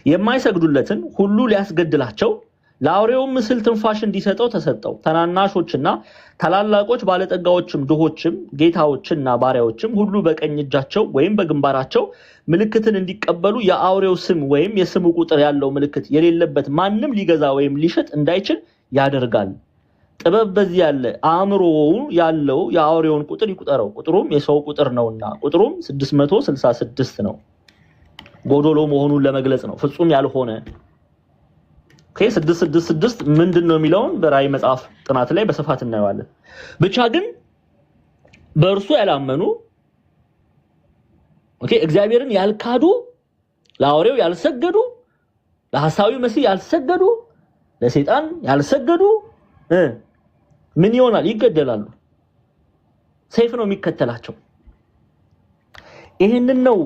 የማይሰግዱለትን ሁሉ ሊያስገድላቸው ለአውሬው ምስል ትንፋሽ እንዲሰጠው ተሰጠው። ተናናሾችና ታላላቆች ባለጠጋዎችም ድሆችም ጌታዎችና ባሪያዎችም ሁሉ በቀኝ እጃቸው ወይም በግንባራቸው ምልክትን እንዲቀበሉ የአውሬው ስም ወይም የስሙ ቁጥር ያለው ምልክት የሌለበት ማንም ሊገዛ ወይም ሊሸጥ እንዳይችል ያደርጋል። ጥበብ በዚህ ያለ አእምሮ ያለው የአውሬውን ቁጥር ይቁጠረው፣ ቁጥሩም የሰው ቁጥር ነውና ቁጥሩም 666 ነው። ጎዶሎ መሆኑን ለመግለጽ ነው፣ ፍጹም ያልሆነ። ኦኬ 666 ምንድነው የሚለውን በራእይ መጽሐፍ ጥናት ላይ በስፋት እናየዋለን። ብቻ ግን በእርሱ ያላመኑ ኦኬ እግዚአብሔርን ያልካዱ፣ ለአውሬው ያልሰገዱ፣ ለሐሳዊ መሲህ ያልሰገዱ፣ ለሰይጣን ያልሰገዱ ምን ይሆናል? ይገደላሉ። ሰይፍ ነው የሚከተላቸው። ይሄንን ነው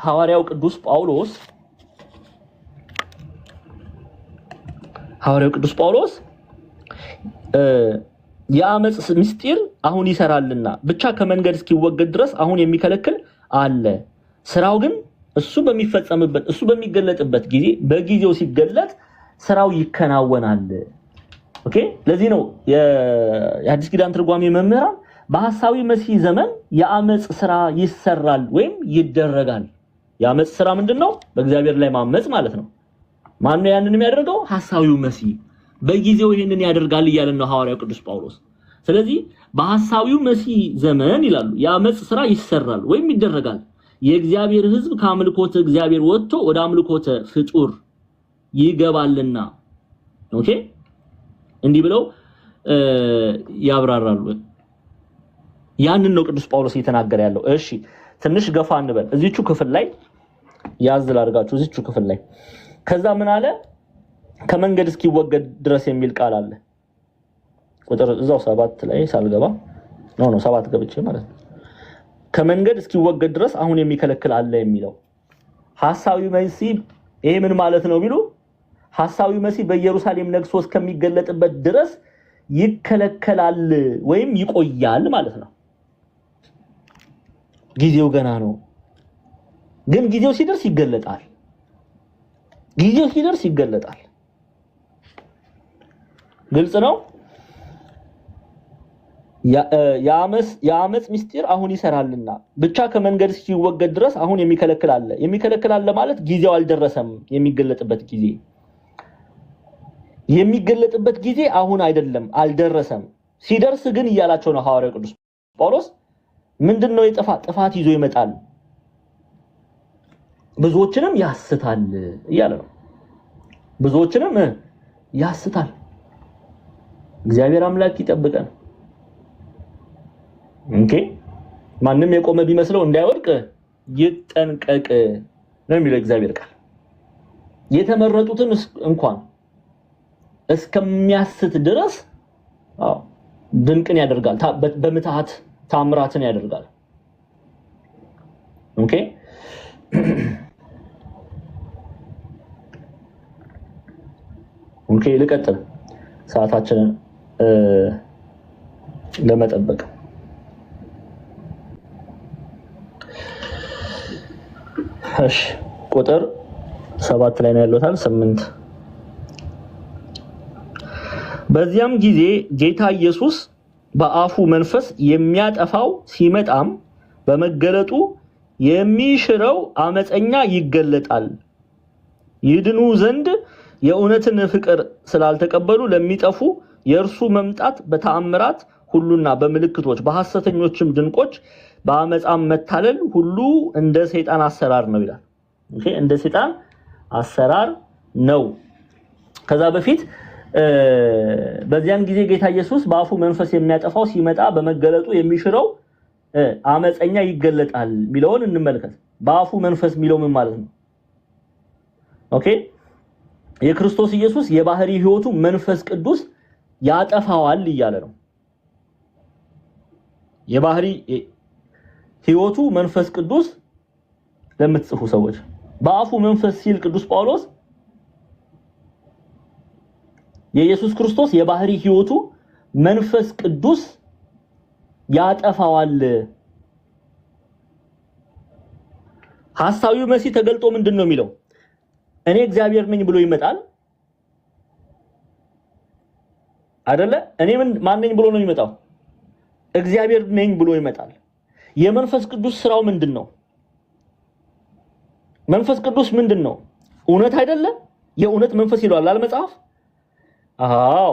ሐዋርያው ቅዱስ ጳውሎስ የአመጽ ምስጢር አሁን ይሰራልና ብቻ ከመንገድ እስኪወገድ ድረስ አሁን የሚከለክል አለ። ስራው ግን እሱ በሚፈጸምበት እሱ በሚገለጥበት ጊዜ በጊዜው ሲገለጥ ስራው ይከናወናል። ኦኬ ለዚህ ነው የሐዲስ ኪዳን ትርጓሜ መምህራን በሐሳዊ መሲህ ዘመን የአመጽ ስራ ይሰራል ወይም ይደረጋል። የአመጽ ስራ ምንድነው? በእግዚአብሔር ላይ ማመጽ ማለት ነው። ማን ነው ያንን የሚያደርገው? ሐሳዊው መሲህ በጊዜው ይሄንን ያደርጋል እያለ ነው ሐዋርያው ቅዱስ ጳውሎስ። ስለዚህ በሐሳዊው መሲህ ዘመን ይላሉ የአመጽ ስራ ይሰራል ወይም ይደረጋል። የእግዚአብሔር ሕዝብ ከአምልኮተ እግዚአብሔር ወጥቶ ወደ አምልኮተ ፍጡር ይገባልና። ኦኬ እንዲህ ብለው ያብራራሉ። ያንን ነው ቅዱስ ጳውሎስ እየተናገረ ያለው። እሺ ትንሽ ገፋ እንበል እዚቹ ክፍል ላይ ያዝል አድርጋችሁ እዚቹ ክፍል ላይ ከዛ ምን አለ? ከመንገድ እስኪወገድ ድረስ የሚል ቃል አለ። ቁጥር እዛው 7 ላይ ሳልገባ ነው 7 ገብቼ ማለት ነው። ከመንገድ እስኪወገድ ድረስ አሁን የሚከለክል አለ የሚለው ሐሳዊ መሲህ ይሄ ምን ማለት ነው ቢሉ ሐሳዊ መሲህ በኢየሩሳሌም ነግሶ እስከሚገለጥበት ድረስ ይከለከላል ወይም ይቆያል ማለት ነው። ጊዜው ገና ነው፣ ግን ጊዜው ሲደርስ ይገለጣል። ጊዜው ሲደርስ ይገለጣል። ግልጽ ነው። የአመጽ ምስጢር አሁን ይሰራልና ብቻ ከመንገድ እስኪወገድ ድረስ አሁን የሚከለክል አለ። የሚከለክል አለ ማለት ጊዜው አልደረሰም። የሚገለጥበት ጊዜ አሁን አይደለም፣ አልደረሰም። ሲደርስ ግን እያላቸው ነው ሐዋርያው ቅዱስ ጳውሎስ። ምንድነው ጥፋት ይዞ ይመጣል፣ ብዙዎችንም ያስታል እያለ ነው። ብዙዎችንም ያስታል። እግዚአብሔር አምላክ ይጠብቀን። ኦኬ ማንም የቆመ ቢመስለው እንዳይወድቅ ይጠንቀቅ ነው የሚለው እግዚአብሔር ቃል። የተመረጡትን እንኳን እስከሚያስት ድረስ ድንቅን ያደርጋል፣ በምትሃት ታምራትን ያደርጋል። ኦኬ ኦኬ ልቀጥል ሰዓታችንን ለመጠበቅ። እሺ ቁጥር 7 ላይ ነው ያለውታል 8 በዚያም ጊዜ ጌታ ኢየሱስ በአፉ መንፈስ የሚያጠፋው ሲመጣም በመገለጡ የሚሽረው አመፀኛ ይገለጣል። ይድኑ ዘንድ የእውነትን ፍቅር ስላልተቀበሉ ለሚጠፉ የእርሱ መምጣት በተአምራት ሁሉና በምልክቶች በሐሰተኞችም ድንቆች በአመፃም መታለል ሁሉ እንደ ሰይጣን አሰራር ነው ይላል። ኦኬ እንደ ሰይጣን አሰራር ነው። ከዛ በፊት በዚያን ጊዜ ጌታ ኢየሱስ በአፉ መንፈስ የሚያጠፋው ሲመጣ በመገለጡ የሚሽረው አመፀኛ ይገለጣል ሚለውን እንመልከት። በአፉ መንፈስ ሚለው ምን ማለት ነው? ኦኬ የክርስቶስ ኢየሱስ የባህሪ ህይወቱ መንፈስ ቅዱስ ያጠፋዋል እያለ ነው። የባህሪ ህይወቱ መንፈስ ቅዱስ ለምትጽፉ ሰዎች በአፉ መንፈስ ሲል ቅዱስ ጳውሎስ የኢየሱስ ክርስቶስ የባህሪ ህይወቱ መንፈስ ቅዱስ ያጠፋዋል። ሐሳዊው መሲህ ተገልጦ ምንድነው የሚለው? እኔ እግዚአብሔር ነኝ ብሎ ይመጣል አይደለ? እኔ ማን ነኝ ብሎ ነው የሚመጣው? እግዚአብሔር ነኝ ብሎ ይመጣል። የመንፈስ ቅዱስ ስራው ምንድነው? መንፈስ ቅዱስ ምንድነው? እውነት አይደለ? የእውነት መንፈስ ይላል አይደል መጽሐፍ? አዎ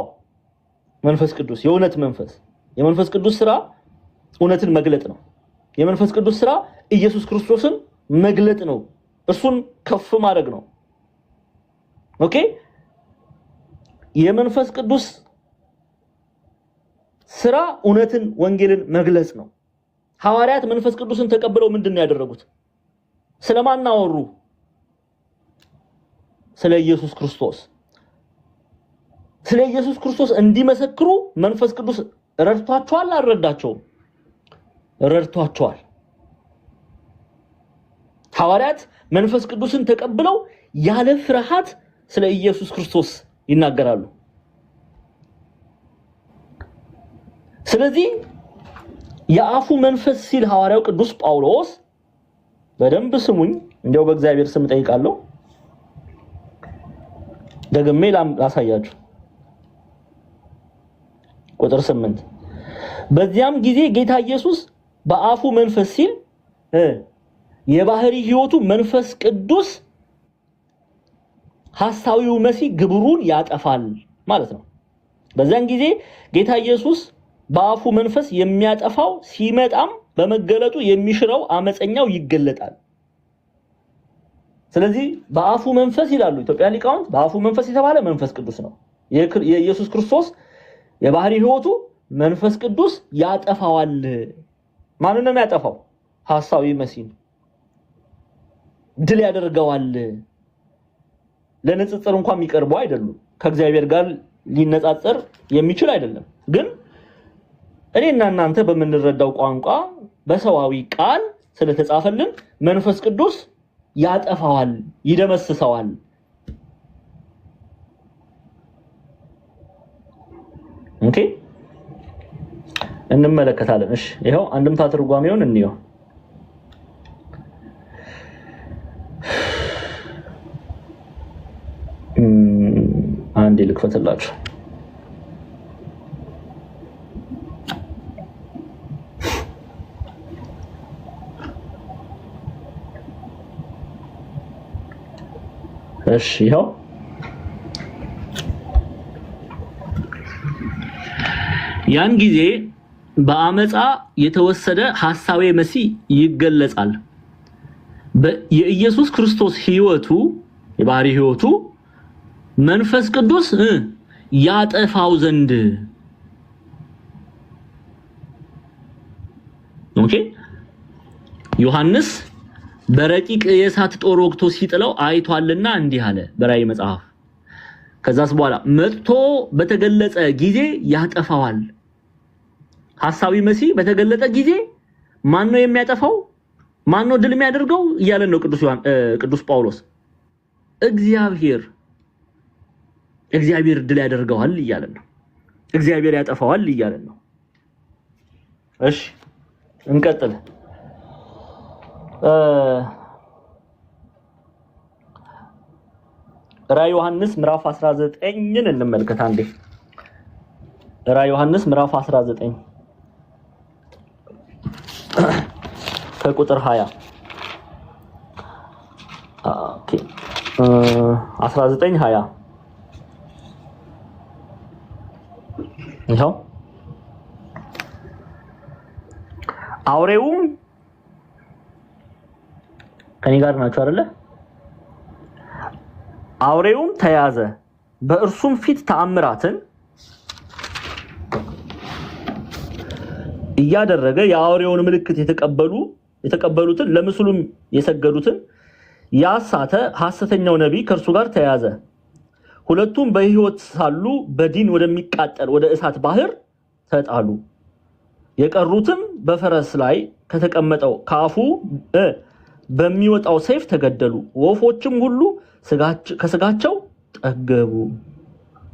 መንፈስ ቅዱስ የእውነት መንፈስ። የመንፈስ ቅዱስ ስራ እውነትን መግለጥ ነው። የመንፈስ ቅዱስ ስራ ኢየሱስ ክርስቶስን መግለጥ ነው። እርሱን ከፍ ማድረግ ነው። ኦኬ የመንፈስ ቅዱስ ስራ እውነትን ወንጌልን መግለጽ ነው። ሐዋርያት መንፈስ ቅዱስን ተቀብለው ምንድነው ያደረጉት? ስለማን አወሩ? ስለ ኢየሱስ ክርስቶስ። ስለ ኢየሱስ ክርስቶስ እንዲመሰክሩ መንፈስ ቅዱስ ረድቷቸዋል አልረዳቸውም? ረድቷቸዋል። ሐዋርያት መንፈስ ቅዱስን ተቀብለው ያለ ፍርሃት ስለ ኢየሱስ ክርስቶስ ይናገራሉ። ስለዚህ የአፉ መንፈስ ሲል ሐዋርያው ቅዱስ ጳውሎስ በደንብ ስሙኝ፣ እንደው በእግዚአብሔር ስም ጠይቃለሁ፣ ደግሜ ላሳያችሁ። ቁጥር 8 በዚያም ጊዜ ጌታ ኢየሱስ በአፉ መንፈስ ሲል የባህሪ ሕይወቱ መንፈስ ቅዱስ ሐሳዊው መሲህ ግብሩን ያጠፋል ማለት ነው። በዛን ጊዜ ጌታ ኢየሱስ በአፉ መንፈስ የሚያጠፋው ሲመጣም በመገለጡ የሚሽረው አመፀኛው ይገለጣል። ስለዚህ በአፉ መንፈስ ይላሉ ኢትዮጵያ ሊቃውንት፣ በአፉ መንፈስ የተባለ መንፈስ ቅዱስ ነው። የኢየሱስ ክርስቶስ የባህሪ ሕይወቱ መንፈስ ቅዱስ ያጠፋዋል። ማንን ነው የሚያጠፋው? ሐሳዊ መሲህ ድል ያደርገዋል። ለንጽጽር እንኳን የሚቀርበው አይደለም፣ ከእግዚአብሔር ጋር ሊነጻጸር የሚችል አይደለም። ግን እኔና እናንተ በምንረዳው ቋንቋ በሰዋዊ ቃል ስለተጻፈልን መንፈስ ቅዱስ ያጠፋዋል፣ ይደመስሰዋል። ኦኬ እንመለከታለን። እሺ ይሄው አንድምታ ትርጓሜውን እንየው። አንዴ ልክፈትላችሁ። እሺ ይሄው ያን ጊዜ በአመፃ የተወሰደ ሐሳዊ መሲህ ይገለጻል። የኢየሱስ ክርስቶስ ሕይወቱ የባህሪ ሕይወቱ መንፈስ ቅዱስ ያጠፋው ዘንድ ኦኬ ዮሐንስ በረቂቅ የእሳት ጦር ወግቶ ሲጥለው አይቷልና እንዲህ አለ በራእይ መጽሐፍ። ከዛስ በኋላ መጥቶ በተገለጸ ጊዜ ያጠፋዋል። ሐሳዊ መሲህ በተገለጠ ጊዜ ማን ነው የሚያጠፋው? ማን ነው ድል የሚያደርገው እያለን ነው ቅዱስ ጳውሎስ። እግዚአብሔር ድል ያደርገዋል እያለን ነው። እግዚአብሔር ያጠፋዋል እያለን ነው። እሺ እንቀጥል። ራዕይ ዮሐንስ ምዕራፍ 19ን እንመልከት አንዴ። ራዕይ ዮሐንስ ምዕራፍ 19 ከቁጥር 20 ኦኬ 19 20 ይኸው አውሬውም ከኔ ጋር ናቸው አይደለ? አውሬውም ተያዘ፣ በእርሱም ፊት ተአምራትን እያደረገ የአውሬውን ምልክት የተቀበሉትን ለምስሉም የሰገዱትን ያሳተ ሐሰተኛው ነቢይ ከእርሱ ጋር ተያዘ። ሁለቱም በሕይወት ሳሉ በዲን ወደሚቃጠል ወደ እሳት ባህር ተጣሉ። የቀሩትም በፈረስ ላይ ከተቀመጠው ከአፉ በሚወጣው ሰይፍ ተገደሉ። ወፎችም ሁሉ ከስጋቸው ጠገቡ።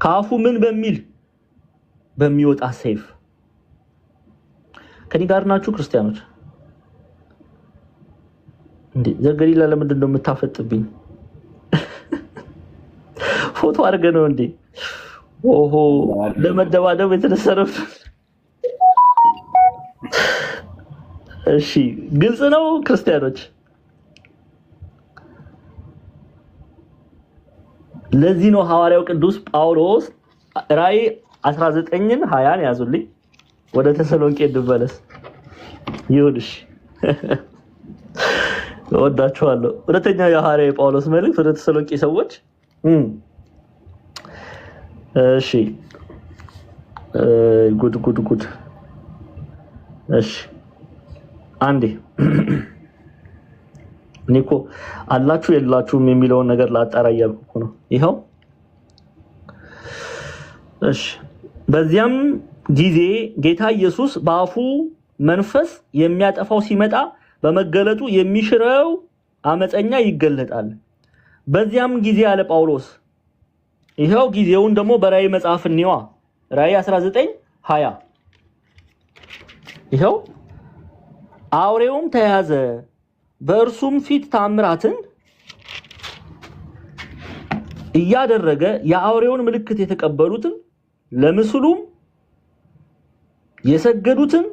ከአፉ ምን በሚል በሚወጣ ሰይፍ። ከኔ ጋር ናችሁ ክርስቲያኖች? እንዴ ዘገሊላ ለምንድን ነው የምታፈጥብኝ? ፎቶ አድርገ ነው እንዴ? ኦሆ ለመደባደብ የተነሰረው። እሺ ግልጽ ነው ክርስቲያኖች። ለዚህ ነው ሐዋርያው ቅዱስ ጳውሎስ ራእይ 19ን 20ን ያዙልኝ። ወደ ተሰሎንቄ እንመለስ። ይሁንሽ ወዳችኋለሁ። ሁለተኛው የሐዋርያው ጳውሎስ መልእክት ወደ ተሰሎንቄ ሰዎች እሺ ጉድ እሺ አንዴ ኒኮ አላችሁ የላችሁም የሚለውን ነገር ላጣራ እያልኩ ነው። ይሄው እሺ በዚያም ጊዜ ጌታ ኢየሱስ በአፉ መንፈስ የሚያጠፋው ሲመጣ በመገለጡ የሚሽረው አመፀኛ ይገለጣል። በዚያም ጊዜ አለ ጳውሎስ። ይሄው ጊዜውን ደግሞ በራእይ መጽሐፍ እንየዋ። ራእይ 19:20 ይሄው አውሬውም ተያዘ፣ በእርሱም ፊት ታምራትን እያደረገ የአውሬውን ምልክት የተቀበሉትን ለምስሉም የሰገዱትን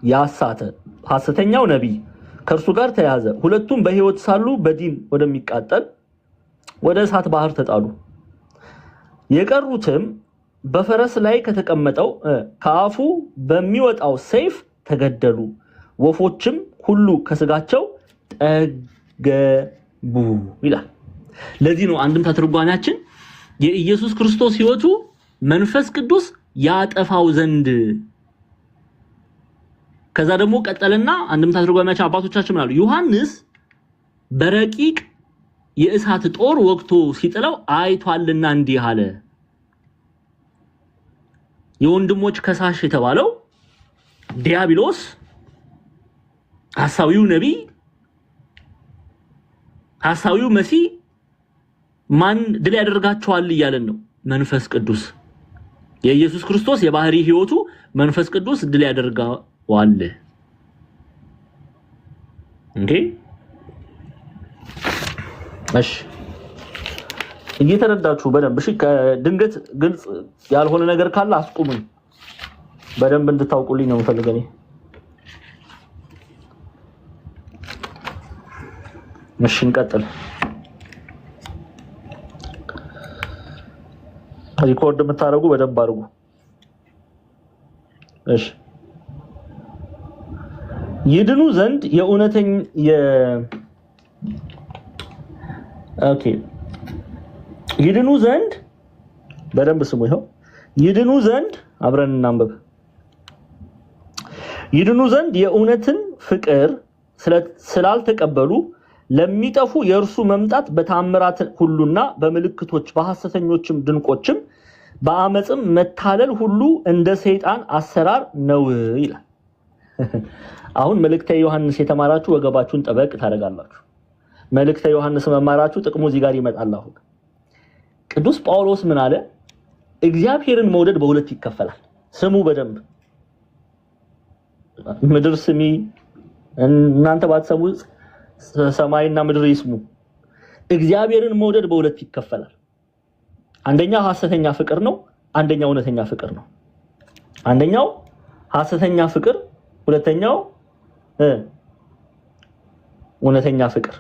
ያሳተ ሐሰተኛው ነቢይ ከእርሱ ጋር ተያዘ። ሁለቱም በሕይወት ሳሉ በዲን ወደሚቃጠል ወደ እሳት ባህር ተጣሉ። የቀሩትም በፈረስ ላይ ከተቀመጠው ከአፉ በሚወጣው ሰይፍ ተገደሉ። ወፎችም ሁሉ ከስጋቸው ጠገቡ ይላል። ለዚህ ነው አንድምታ ትርጓሜያችን የኢየሱስ ክርስቶስ ሕይወቱ መንፈስ ቅዱስ ያጠፋው ዘንድ። ከዛ ደግሞ ቀጠልና አንድምታ ትርጓሜያችን አባቶቻችን ምናሉ? ዮሐንስ በረቂቅ የእሳት ጦር ወቅቶ ሲጥለው አይቷልና እንዲህ አለ። የወንድሞች ከሳሽ የተባለው ዲያብሎስ ሐሳዊው ነቢይ ሐሳዊው መሲህ ማን ድል ያደርጋቸዋል እያለን ነው? መንፈስ ቅዱስ። የኢየሱስ ክርስቶስ የባህሪ ሕይወቱ መንፈስ ቅዱስ ድል ያደርጋዋል። እንዴ እሺ እየተረዳችሁ በደንብ እሺ። ከድንገት ግልጽ ያልሆነ ነገር ካለ አስቁሙኝ። በደንብ እንድታውቁልኝ ነው የምፈልገው። እሺ እንቀጥል። ሪኮርድ የምታደርጉ በደንብ አድርጉ። እሺ ይድኑ ዘንድ የእውነተኛ ኦኬ ይድኑ ዘንድ በደንብ ስሙ። ይሄው ይድኑ ዘንድ አብረን እናንብብ። ይድኑ ዘንድ የእውነትን ፍቅር ስላልተቀበሉ ለሚጠፉ የእርሱ መምጣት በታምራት ሁሉና በምልክቶች በሐሰተኞችም ድንቆችም በአመጽም መታለል ሁሉ እንደ ሰይጣን አሰራር ነው ይላል። አሁን መልእክተ ዮሐንስ የተማራችሁ ወገባችሁን ጠበቅ ታደርጋላችሁ። መልእክተ ዮሐንስ መማራችሁ ጥቅሙ እዚህ ጋር ይመጣል። አሁን ቅዱስ ጳውሎስ ምን አለ? እግዚአብሔርን መውደድ በሁለት ይከፈላል። ስሙ በደንብ ምድር ስሚ፣ እናንተ ባትሰሙ ሰማይና ምድር ይስሙ። እግዚአብሔርን መውደድ በሁለት ይከፈላል። አንደኛው ሐሰተኛ ፍቅር ነው፣ አንደኛው እውነተኛ ፍቅር ነው። አንደኛው ሐሰተኛ ፍቅር፣ ሁለተኛው እውነተኛ ፍቅር።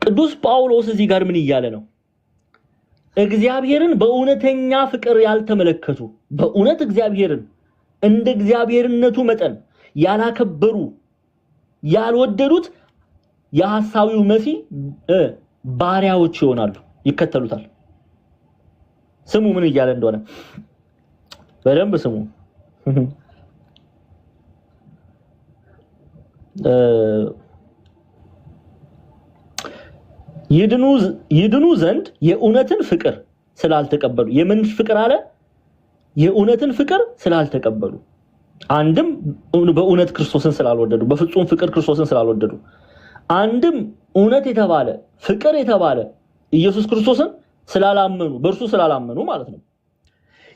ቅዱስ ጳውሎስ እዚህ ጋር ምን እያለ ነው? እግዚአብሔርን በእውነተኛ ፍቅር ያልተመለከቱ፣ በእውነት እግዚአብሔርን እንደ እግዚአብሔርነቱ መጠን ያላከበሩ ያልወደዱት የሐሳዊው መሲህ ባሪያዎች ይሆናሉ፣ ይከተሉታል። ስሙ ምን እያለ እንደሆነ በደንብ ስሙ። ይድኑ ዘንድ የእውነትን ፍቅር ስላልተቀበሉ። የምን ፍቅር አለ? የእውነትን ፍቅር ስላልተቀበሉ። አንድም በእውነት ክርስቶስን ስላልወደዱ፣ በፍጹም ፍቅር ክርስቶስን ስላልወደዱ፣ አንድም እውነት የተባለ ፍቅር የተባለ ኢየሱስ ክርስቶስን ስላላመኑ፣ በእርሱ ስላላመኑ ማለት ነው።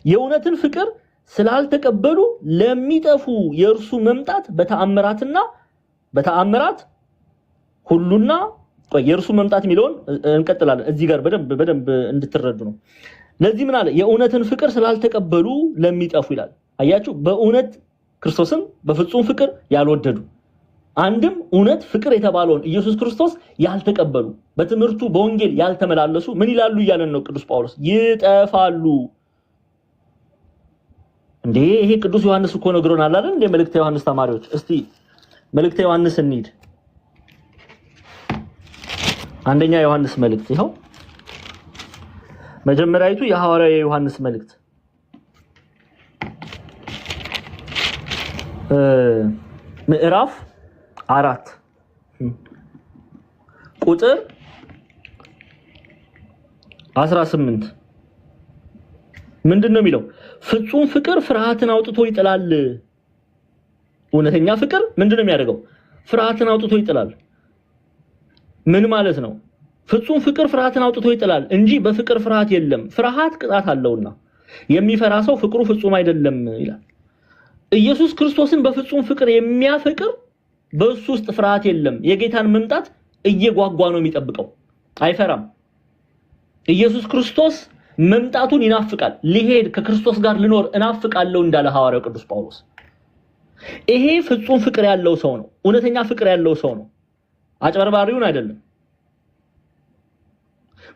የእውነትን ፍቅር ስላልተቀበሉ ለሚጠፉ የእርሱ መምጣት በተአምራት ሁሉና የእርሱ መምጣት የሚለውን እንቀጥላለን። እዚህ ጋር በደንብ እንድትረዱ ነው። ለዚህ ምን አለ? የእውነትን ፍቅር ስላልተቀበሉ ለሚጠፉ ይላል። አያችሁ፣ በእውነት ክርስቶስን በፍጹም ፍቅር ያልወደዱ አንድም እውነት ፍቅር የተባለውን ኢየሱስ ክርስቶስ ያልተቀበሉ በትምህርቱ በወንጌል ያልተመላለሱ ምን ይላሉ እያለን ነው ቅዱስ ጳውሎስ? ይጠፋሉ። እንዴ ይሄ ቅዱስ ዮሐንስ እኮ ነግሮናል አይደል? እንደ መልእክተ ዮሐንስ ተማሪዎች እስቲ መልእክተ ዮሐንስ እንሂድ። አንደኛ ዮሐንስ መልእክት ይኸው መጀመሪያይቱ የሐዋርያው ዮሐንስ መልእክት ምዕራፍ 4 ቁጥር 18 ምንድነው የሚለው? ፍጹም ፍቅር ፍርሃትን አውጥቶ ይጥላል። እውነተኛ ፍቅር ምንድነው የሚያደርገው? ፍርሃትን አውጥቶ ይጥላል። ምን ማለት ነው? ፍጹም ፍቅር ፍርሃትን አውጥቶ ይጥላል እንጂ በፍቅር ፍርሃት የለም። ፍርሃት ቅጣት አለውና የሚፈራ ሰው ፍቅሩ ፍጹም አይደለም ይላል። ኢየሱስ ክርስቶስን በፍጹም ፍቅር የሚያፈቅር በእሱ ውስጥ ፍርሃት የለም። የጌታን መምጣት እየጓጓ ነው የሚጠብቀው፣ አይፈራም። ኢየሱስ ክርስቶስ መምጣቱን ይናፍቃል። ሊሄድ ከክርስቶስ ጋር ልኖር እናፍቃለሁ እንዳለ ሐዋርያው ቅዱስ ጳውሎስ። ይሄ ፍጹም ፍቅር ያለው ሰው ነው። እውነተኛ ፍቅር ያለው ሰው ነው። አጭበርባሪውን አይደለም።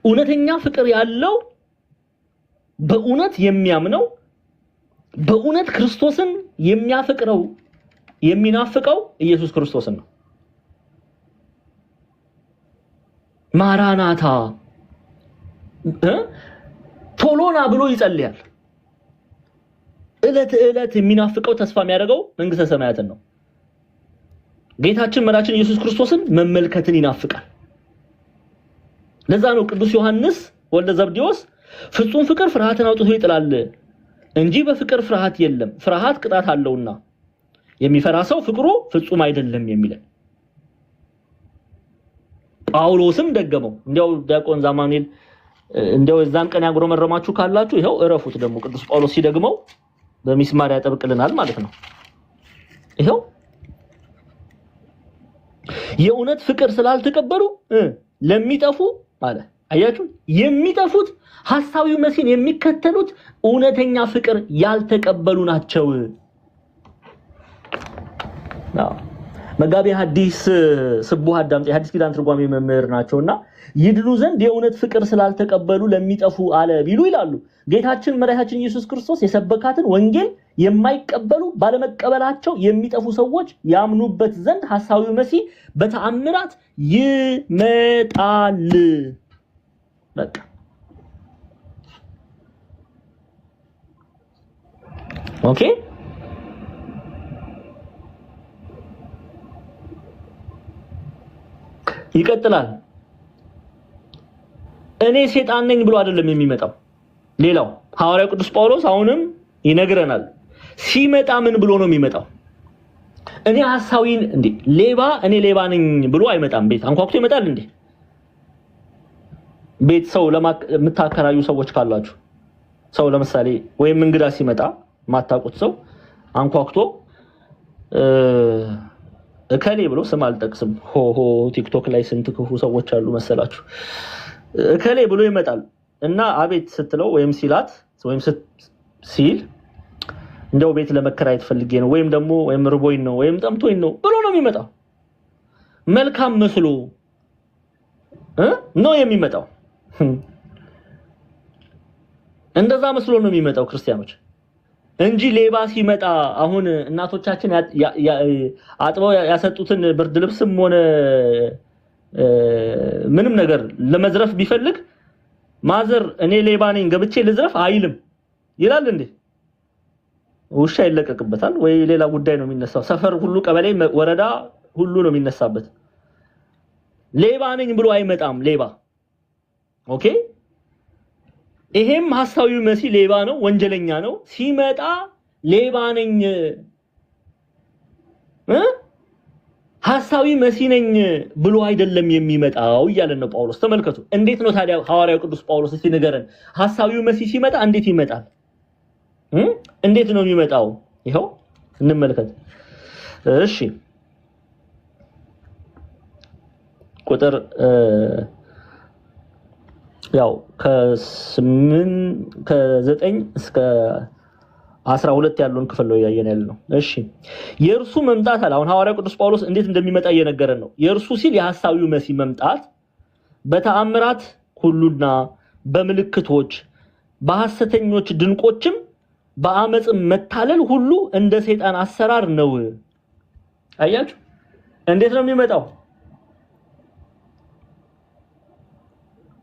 እውነተኛ ፍቅር ያለው በእውነት የሚያምነው በእውነት ክርስቶስን የሚያፈቅረው የሚናፍቀው ኢየሱስ ክርስቶስን ነው። ማራናታ ቶሎና ብሎ ይጸልያል። እለት የሚናፍቀው ተስፋ የሚያደርገው መንግስተ ሰማያትን ነው። ጌታችን መራችን ኢየሱስ ክርስቶስን መመልከትን ይናፍቃል። ለዛ ነው ቅዱስ ዮሐንስ ወልደ ዘብዴዎስ ፍጹም ፍቅር ፍርሃትን አውጥቶ ይጥላል እንጂ በፍቅር ፍርሃት የለም፣ ፍርሃት ቅጣት አለውና የሚፈራ ሰው ፍቅሩ ፍጹም አይደለም የሚለን። ጳውሎስም ደገመው። እንዲያው ዲያቆን ዛማኑኤል እንዲያው እዛን ቀን ያጉረመረማችሁ ካላችሁ ይሄው እረፉት። ደግሞ ቅዱስ ጳውሎስ ሲደግመው በሚስማር ያጠብቅልናል ማለት ነው። ይሄው የእውነት ፍቅር ስላልተቀበሉ ለሚጠፉ አለ። አያችሁ፣ የሚጠፉት ሐሳዊው መሲህን የሚከተሉት እውነተኛ ፍቅር ያልተቀበሉ ናቸው። መጋቢ ሐዲስ ስቡህ አዳምጤ ሐዲስ ኪዳን ትርጓሜ መምህር ናቸውና ይድሉ ዘንድ የእውነት ፍቅር ስላልተቀበሉ ለሚጠፉ አለ ቢሉ ይላሉ። ጌታችን መድኃኒታችን ኢየሱስ ክርስቶስ የሰበካትን ወንጌል የማይቀበሉ ባለመቀበላቸው የሚጠፉ ሰዎች ያምኑበት ዘንድ ሐሳዊው መሲህ በተአምራት ይመጣል። በቃ ኦኬ። ይቀጥላል። እኔ ሰይጣን ነኝ ብሎ አይደለም የሚመጣው። ሌላው ሐዋርያው ቅዱስ ጳውሎስ አሁንም ይነግረናል። ሲመጣ ምን ብሎ ነው የሚመጣው? እኔ ሐሳዊን እንዴ እኔ ሌባ ነኝ ብሎ አይመጣም። ቤት አንኳኩቶ ይመጣል እንዴ? ቤት ሰው ለምታከራዩ ሰዎች ካላችሁ ሰው ለምሳሌ ወይም እንግዳ ሲመጣ ማታውቁት ሰው አንኳኩቶ እከሌ ብሎ ስም አልጠቅስም፣ ቲክቶክ ላይ ስንት ክፉ ሰዎች አሉ መሰላችሁ። እከሌ ብሎ ይመጣል እና አቤት ስትለው ወይም ሲላት ወይም ሲል እንደው ቤት ለመከራየት ፈልጌ ነው ወይም ርቦኝ ነው ወይም ጠምቶኝ ነው ብሎ ነው የሚመጣው። መልካም መስሎ ነው የሚመጣው። እንደዛ መስሎ ነው የሚመጣው ክርስቲያኖች እንጂ ሌባ ሲመጣ አሁን እናቶቻችን አጥበው ያሰጡትን ብርድ ልብስም ሆነ ምንም ነገር ለመዝረፍ ቢፈልግ ማዘር እኔ ሌባ ነኝ ገብቼ ልዝረፍ አይልም ይላል እንዴ? ውሻ ይለቀቅበታል ወይ ሌላ ጉዳይ ነው የሚነሳው። ሰፈር ሁሉ ቀበሌ ወረዳ ሁሉ ነው የሚነሳበት። ሌባ ነኝ ብሎ አይመጣም ሌባ። ኦኬ። ይሄም ሐሳዊው መሲህ ሌባ ነው፣ ወንጀለኛ ነው። ሲመጣ ሌባ ነኝ ሐሳዊ መሲህ ነኝ ብሎ አይደለም የሚመጣው እያለን ነው ጳውሎስ። ተመልከቱ እንዴት ነው ታዲያ ሐዋርያው ቅዱስ ጳውሎስ እስቲ ንገረን፣ ሐሳዊው መሲህ ሲመጣ እንዴት ይመጣል? እንዴት ነው የሚመጣው? ይሄው እንመልከት። እሺ ቁጥር ያው ከ9 እስከ 12 ያለውን ክፍል ነው ያየን ያለው። እሺ የእርሱ መምጣት አለ። አሁን ሐዋርያው ቅዱስ ጳውሎስ እንዴት እንደሚመጣ እየነገረን ነው። የእርሱ ሲል የሐሳዊው መሲህ መምጣት በተአምራት ሁሉና በምልክቶች በሐሰተኞች ድንቆችም በአመጽ መታለል ሁሉ እንደ ሰይጣን አሰራር ነው። አያችሁ እንዴት ነው የሚመጣው?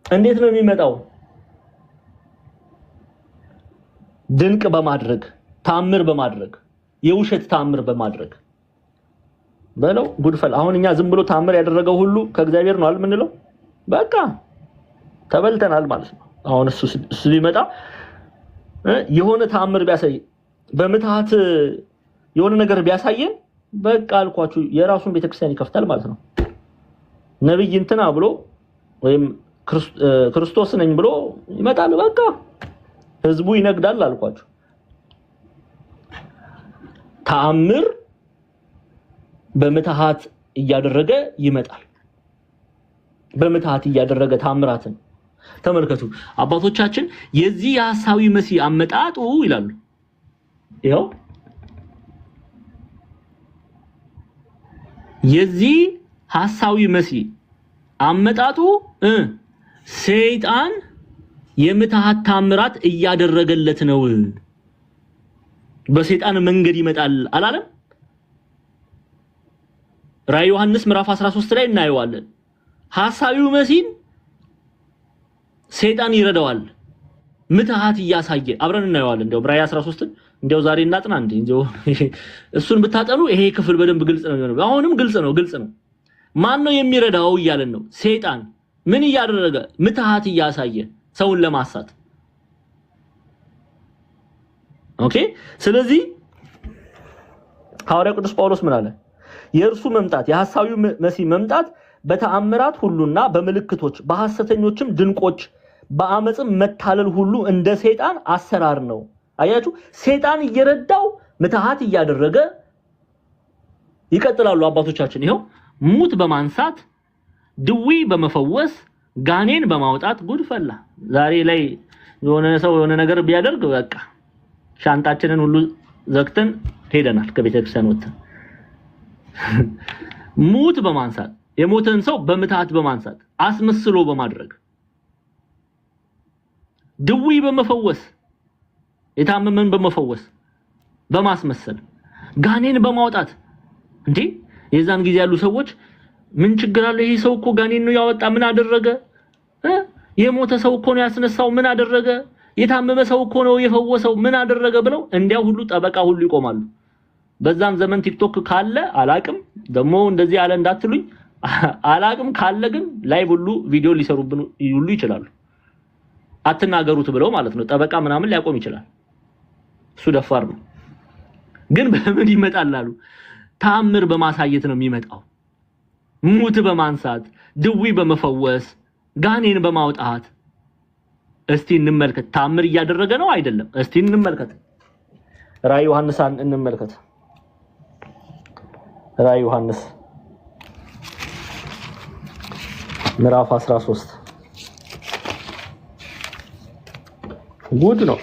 እንዴት ነው የሚመጣው? ድንቅ በማድረግ ታምር በማድረግ የውሸት ታምር በማድረግ በለው ጉድፈል። አሁን እኛ ዝም ብሎ ታምር ያደረገው ሁሉ ከእግዚአብሔር ነው አልምንለው? በቃ ተበልተናል ማለት ነው። አሁን እሱ ቢመጣ የሆነ ታምር ቢያሳይ በመታሃት የሆነ ነገር ቢያሳየን በቃ አልኳችሁ የራሱን ቤተክርስቲያን ይከፍታል ማለት ነው። ነብይ እንትና ብሎ ወይም ክርስቶስ ነኝ ብሎ ይመጣል። በቃ ህዝቡ ይነግዳል አልኳችሁ። ተአምር በመታሃት እያደረገ ይመጣል። በመታሃት እያደረገ ታምራትን ተመልከቱ። አባቶቻችን የዚህ የሐሳዊ መሲህ አመጣጡ ይላሉ። ይሄው የዚህ ሐሳዊ መሲህ አመጣጡ ሰይጣን የምትሃት ታምራት እያደረገለት ነው። በሰይጣን መንገድ ይመጣል አላለም? ራዕይ ዮሐንስ ምዕራፍ 13 ላይ እናየዋለን። ሐሳዊው መሲህ ሰይጣን ይረዳዋል፣ ምትሃት እያሳየ አብረን እናየዋለን። እንደው ራዕይ 13 እንደው ዛሬ እናጥና እንደው እሱን ብታጠኑ ይሄ ክፍል በደንብ ግልጽ ነው የሚሆነው። አሁንም ግልጽ ነው። ማን ነው የሚረዳው እያለን ነው። ሰይጣን ምን እያደረገ? ምትሃት እያሳየ ሰውን ለማሳት። ኦኬ። ስለዚህ ሐዋርያው ቅዱስ ጳውሎስ ምን አለ? የእርሱ መምጣት የሐሳዊው መሲህ መምጣት በተአምራት ሁሉና በምልክቶች በሐሰተኞችም ድንቆች በአመጽም መታለል ሁሉ እንደ ሰይጣን አሰራር ነው። አያችሁ፣ ሰይጣን እየረዳው ምትሃት እያደረገ ይቀጥላሉ አባቶቻችን። ይሄው ሙት በማንሳት ድዊ በመፈወስ ጋኔን በማውጣት ጉድ ፈላ። ዛሬ ላይ የሆነ ሰው የሆነ ነገር ቢያደርግ በቃ ሻንጣችንን ሁሉ ዘግተን ሄደናል ከቤተክርስቲያን ወጥተን። ሙት በማንሳት የሞተን ሰው በምትሃት በማንሳት አስመስሎ በማድረግ ድዊ በመፈወስ የታመመን በመፈወስ በማስመሰል ጋኔን በማውጣት እንዴ የዛን ጊዜ ያሉ ሰዎች ምን ችግር አለ? ይሄ ሰው እኮ ጋኔን ነው ያወጣ፣ ምን አደረገ? የሞተ ሰው እኮ ነው ያስነሳው፣ ምን አደረገ? የታመመ ሰው እኮ ነው የፈወሰው፣ ምን አደረገ ብለው እንዲያው ሁሉ ጠበቃ ሁሉ ይቆማሉ። በዛም ዘመን ቲክቶክ ካለ አላቅም፣ ደግሞ እንደዚህ ያለ እንዳትሉኝ አላቅም፣ ካለ ግን ላይቭ ሁሉ ቪዲዮ ሊሰሩብን ሁሉ ይችላሉ። አትናገሩት ብለው ማለት ነው። ጠበቃ ምናምን ሊያቆም ይችላል። እሱ ደፋር ነው። ግን በምን ይመጣል አሉ? ታምር በማሳየት ነው የሚመጣው። ሙት በማንሳት ድዊ በመፈወስ ጋኔን በማውጣት። እስቲ እንመልከት። ታምር እያደረገ ነው አይደለም? እስቲ እንመልከት። ራዕይ ዮሐንስን እንመልከት። ራዕይ ዮሐንስ ምዕራፍ 13 ጉድ ነው።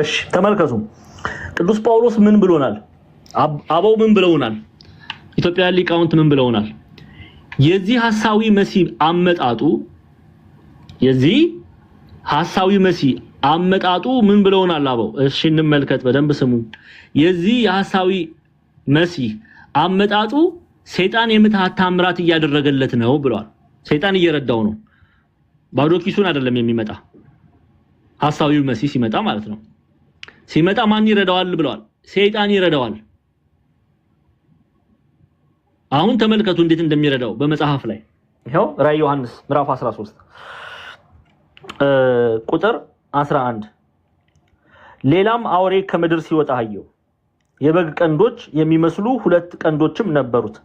እሺ ተመልከቱ። ቅዱስ ጳውሎስ ምን ብሎናል? አበው ምን ብለውናል? ኢትዮጵያ ሊቃውንት ምን ብለውናል? የዚህ ሐሳዊ መሲህ አመጣጡ ምን ብለውናል አበው? እሺ እንመልከት፣ በደንብ ስሙ። የዚህ የሐሳዊ መሲህ አመጣጡ ሰይጣን የምትሃት ታምራት እያደረገለት ነው ብለዋል። ሰይጣን እየረዳው ነው። ባዶ ኪሱን አይደለም የሚመጣ። ሐሳዊው መሲህ ሲመጣ ማለት ነው። ሲመጣ ማን ይረዳዋል ብለዋል? ሰይጣን ይረዳዋል። አሁን ተመልከቱ እንዴት እንደሚረዳው በመጽሐፍ ላይ ይሄው ራዕይ ዮሐንስ ምዕራፍ 13 ቁጥር 11 ሌላም አውሬ ከምድር ሲወጣ አየሁ የበግ ቀንዶች የሚመስሉ ሁለት ቀንዶችም ነበሩት።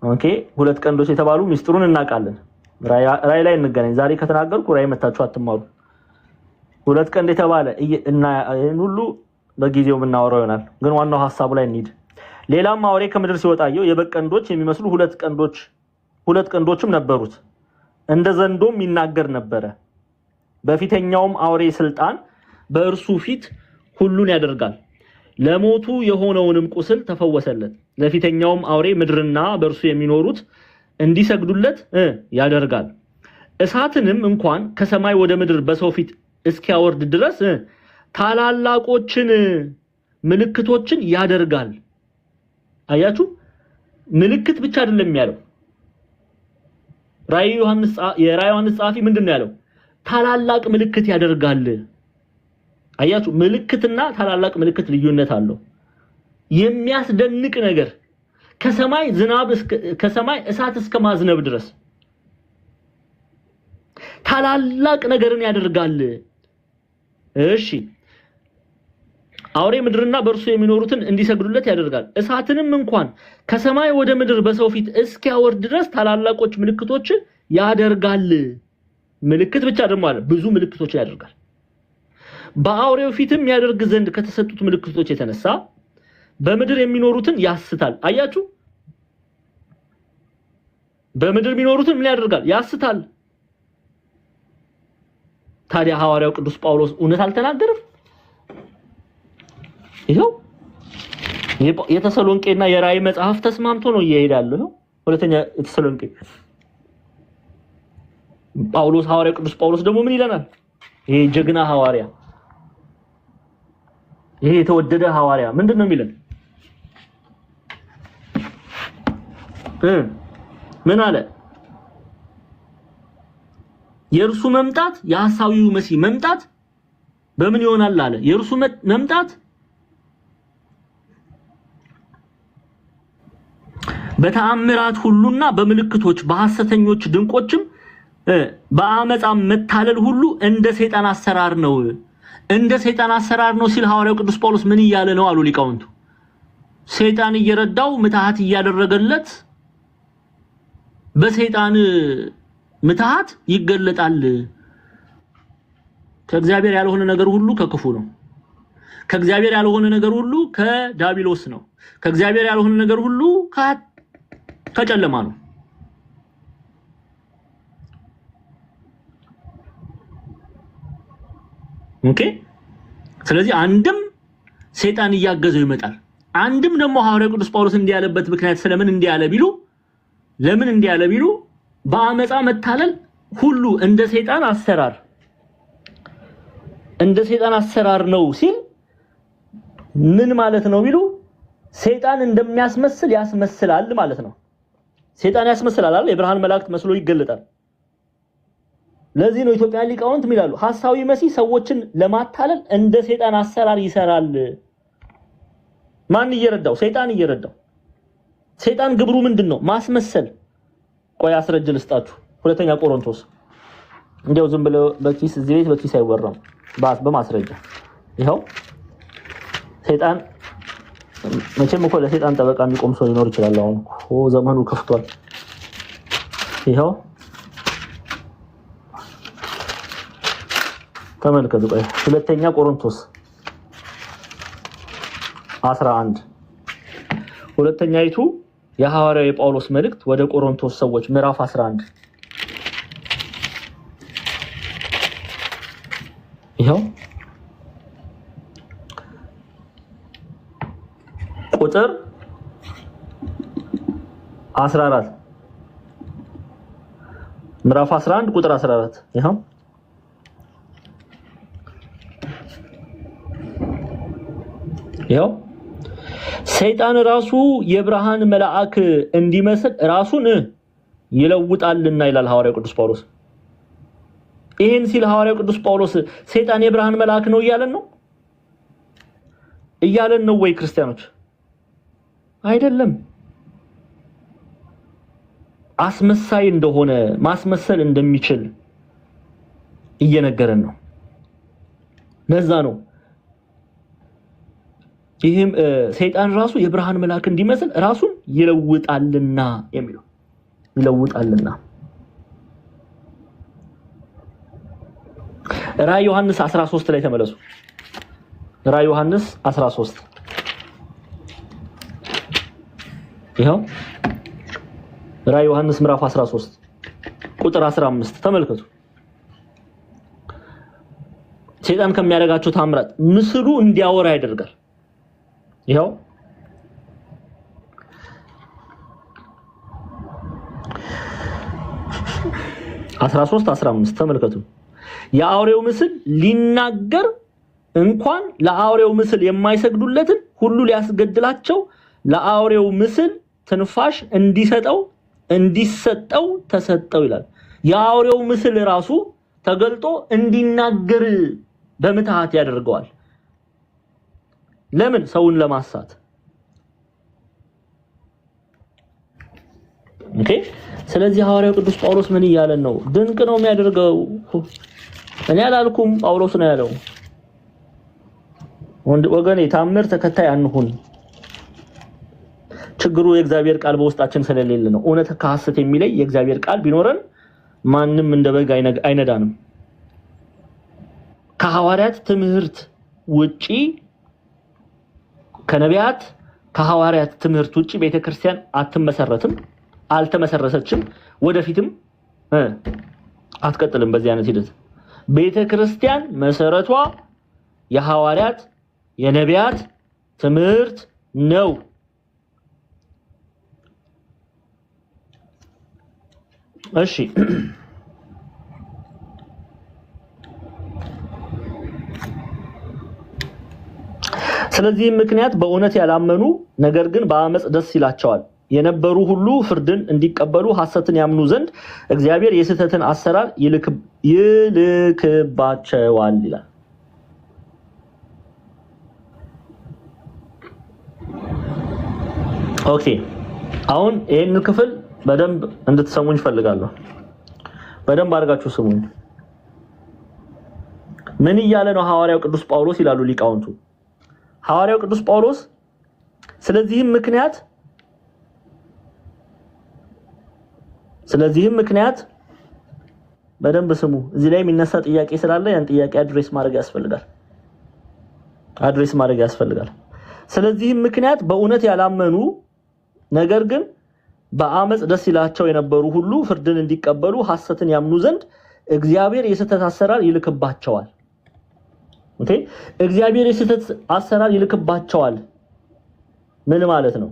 ኦኬ ሁለት ቀንዶች የተባሉ ሚስጥሩን እናውቃለን። ራዕይ ላይ እንገናኝ። ዛሬ ከተናገርኩ ራዕይ መታችሁ አትማሩ። ሁለት ቀንድ የተባለ እና ሁሉ በጊዜው የምናወራው ይሆናል። ግን ዋናው ሐሳቡ ላይ እንሂድ። ሌላም አውሬ ከምድር ሲወጣ አየሁ የበግ ቀንዶች የሚመስሉ ሁለት ቀንዶችም ነበሩት። እንደ ዘንዶም ይናገር ነበረ። በፊተኛውም አውሬ ስልጣን በእርሱ ፊት ሁሉን ያደርጋል። ለሞቱ የሆነውንም ቁስል ተፈወሰለት። ለፊተኛውም አውሬ ምድርና በእርሱ የሚኖሩት እንዲሰግዱለት ያደርጋል። እሳትንም እንኳን ከሰማይ ወደ ምድር በሰው ፊት እስኪያወርድ ድረስ ታላላቆችን ምልክቶችን ያደርጋል። አያችሁ ምልክት ብቻ አይደለም ያለው። ራዕይ ዮሐንስ ጻፊ ምንድነው ያለው? ታላላቅ ምልክት ያደርጋል። አያችሁ ምልክትና ታላላቅ ምልክት ልዩነት አለው። የሚያስደንቅ ነገር ከሰማይ እሳት እስከ ማዝነብ ድረስ ታላላቅ ነገርን ያደርጋል። እሺ አውሬ ምድርና በእርሱ የሚኖሩትን እንዲሰግዱለት ያደርጋል። እሳትንም እንኳን ከሰማይ ወደ ምድር በሰው ፊት እስኪያወርድ ድረስ ታላላቆች ምልክቶችን ያደርጋል። ምልክት ብቻ ደግሞ አለ ብዙ ምልክቶችን ያደርጋል። በአውሬው ፊትም ያደርግ ዘንድ ከተሰጡት ምልክቶች የተነሳ በምድር የሚኖሩትን ያስታል። አያችሁ በምድር የሚኖሩትን ምን ያደርጋል? ያስታል። ታዲያ ሐዋርያው ቅዱስ ጳውሎስ እውነት አልተናገረም? ይሄው የተሰሎንቄና የራዕይ መጽሐፍ ተስማምቶ ነው እየሄዳለሁ። ሁለተኛ የተሰሎንቄ ጳውሎስ ሐዋርያው ቅዱስ ጳውሎስ ደግሞ ምን ይለናል? ይሄ ጀግና ሐዋርያ ይሄ የተወደደ ሐዋርያ ምንድነው የሚለን? ምን አለ? የእርሱ መምጣት የሐሳዊው መሲህ መምጣት በምን ይሆናል አለ? የእርሱ መምጣት በተአምራት ሁሉና በምልክቶች በሐሰተኞች ድንቆችም በአመጻ መታለል ሁሉ እንደ ሰይጣን አሰራር ነው። እንደ ሰይጣን አሰራር ነው ሲል ሐዋርያው ቅዱስ ጳውሎስ ምን እያለ ነው አሉ ሊቃውንቱ? ሰይጣን እየረዳው ምትሃት እያደረገለት በሰይጣን ምትሃት ይገለጣል። ከእግዚአብሔር ያልሆነ ነገር ሁሉ ከክፉ ነው። ከእግዚአብሔር ያልሆነ ነገር ሁሉ ከዳቢሎስ ነው። ከእግዚአብሔር ያልሆነ ነገር ሁሉ ከጨለማ ነው። ኦኬ ስለዚህ አንድም ሰይጣን እያገዘው ይመጣል። አንድም ደግሞ ሐዋርያው ቅዱስ ጳውሎስ እንዲያለበት ምክንያት ስለምን እንዲያለ ቢሉ ለምን እንዲያለ ቢሉ በአመጻ መታለል ሁሉ እንደ ሰይጣን አሰራር ነው ሲል ምን ማለት ነው ቢሉ ሰይጣን እንደሚያስመስል ያስመስላል ማለት ነው። ሰይጣን ያስመስላል አይደል? የብርሃን መላእክት መስሎ ይገለጣል። ለዚህ ነው ኢትዮጵያ ሊቃውንት ይላሉ ሐሳዊ መሲህ ሰዎችን ለማታለል እንደ ሰይጣን አሰራር ይሰራል። ማን እየረዳው? ሰይጣን እየረዳው። ሰይጣን ግብሩ ምንድነው? ማስመሰል። ቆይ አስረጅ ልስጣችሁ። ሁለተኛ ቆሮንቶስ እንደው ዝም ብለው በኪስ እዚህ ቤት በኪስ አይወራም። በማስረጃ ይሄው ሰይጣን መቼም እኮ ለሰይጣን ጠበቃ የሚቆም ሰው ሊኖር ይችላል። አሁን ዘመኑ ከፍቷል። ይሄው ተመልከቱ። ቆይ ሁለተኛ ቆሮንቶስ 11 ሁለተኛይቱ የሐዋርያው የጳውሎስ መልእክት ወደ ቆሮንቶስ ሰዎች ምዕራፍ 11 ይሄው ቁጥር 14 ምዕራፍ 11 ቁጥር 14 ይሄው ሰይጣን ራሱ የብርሃን መልአክ እንዲመስል ራሱን ይለውጣልና ይላል ሐዋርያው ቅዱስ ጳውሎስ። ይሄን ሲል ሐዋርያው ቅዱስ ጳውሎስ ሰይጣን የብርሃን መልአክ ነው እያለን ነው ወይ ክርስቲያኖች? አይደለም። አስመሳይ እንደሆነ ማስመሰል እንደሚችል እየነገረን ነው። ለዛ ነው ይህም ሰይጣን ራሱ የብርሃን መልአክ እንዲመስል ራሱን ይለውጣልና የሚለው ይለውጣልና። ራዕይ ዮሐንስ 13 ላይ ተመለሱ። ራዕይ ዮሐንስ 13 ይሄው ራዕይ ዮሐንስ ምዕራፍ 13 ቁጥር 15 ተመልከቱ። ሰይጣን ከሚያደርጋቸው ታምራት ምስሉ እንዲያወራ ያደርጋል። ይሄው 13:15 ተመልከቱ። የአውሬው ምስል ሊናገር እንኳን ለአውሬው ምስል የማይሰግዱለትን ሁሉ ሊያስገድላቸው ለአውሬው ምስል ትንፋሽ እንዲሰጠው ተሰጠው ይላል። የአውሬው ምስል ራሱ ተገልጦ እንዲናገር በምትሃት ያደርገዋል። ለምን? ሰውን ለማሳት። ኦኬ። ስለዚህ ሐዋርያው ቅዱስ ጳውሎስ ምን እያለን ነው? ድንቅ ነው የሚያደርገው። እኔ አላልኩም፣ ጳውሎስ ነው ያለው። ወገኔ ታምር ተከታይ አንሁን። ችግሩ የእግዚአብሔር ቃል በውስጣችን ስለሌለ ነው። እውነት ከሐሰት የሚለይ የእግዚአብሔር ቃል ቢኖረን ማንም እንደበግ አይነዳንም። ከሐዋርያት ትምህርት ውጪ ከነቢያት ከሐዋርያት ትምህርት ውጪ ቤተክርስቲያን አትመሰረትም፣ አልተመሰረተችም፣ ወደፊትም አትቀጥልም። በዚህ አይነት ሂደት ቤተክርስቲያን መሰረቷ የሐዋርያት የነቢያት ትምህርት ነው። እሺ ስለዚህ ምክንያት በእውነት ያላመኑ ነገር ግን በአመጽ ደስ ይላቸዋል የነበሩ ሁሉ ፍርድን እንዲቀበሉ ሐሰትን ያምኑ ዘንድ እግዚአብሔር የስህተትን አሰራር ይልክባቸዋል ይላል። ኦኬ አሁን ይሄን ክፍል በደንብ እንድትሰሙኝ ፈልጋለሁ። በደንብ አድርጋችሁ ስሙኝ። ምን እያለ ነው ሐዋርያው ቅዱስ ጳውሎስ ይላሉ ሊቃውንቱ። ሐዋርያው ቅዱስ ጳውሎስ ስለዚህም በደንብ ስሙ። እዚህ ላይ የሚነሳ ጥያቄ ስላለ ያን ጥያቄ አድሬስ ማድረግ ያስፈልጋል። ስለዚህም ምክንያት በእውነት ያላመኑ ነገር ግን በአመጽ ደስ ይላቸው የነበሩ ሁሉ ፍርድን እንዲቀበሉ ሐሰትን ያምኑ ዘንድ እግዚአብሔር የስህተት አሰራር ይልክባቸዋል። ኦኬ እግዚአብሔር የስህተት አሰራር ይልክባቸዋል ምን ማለት ነው?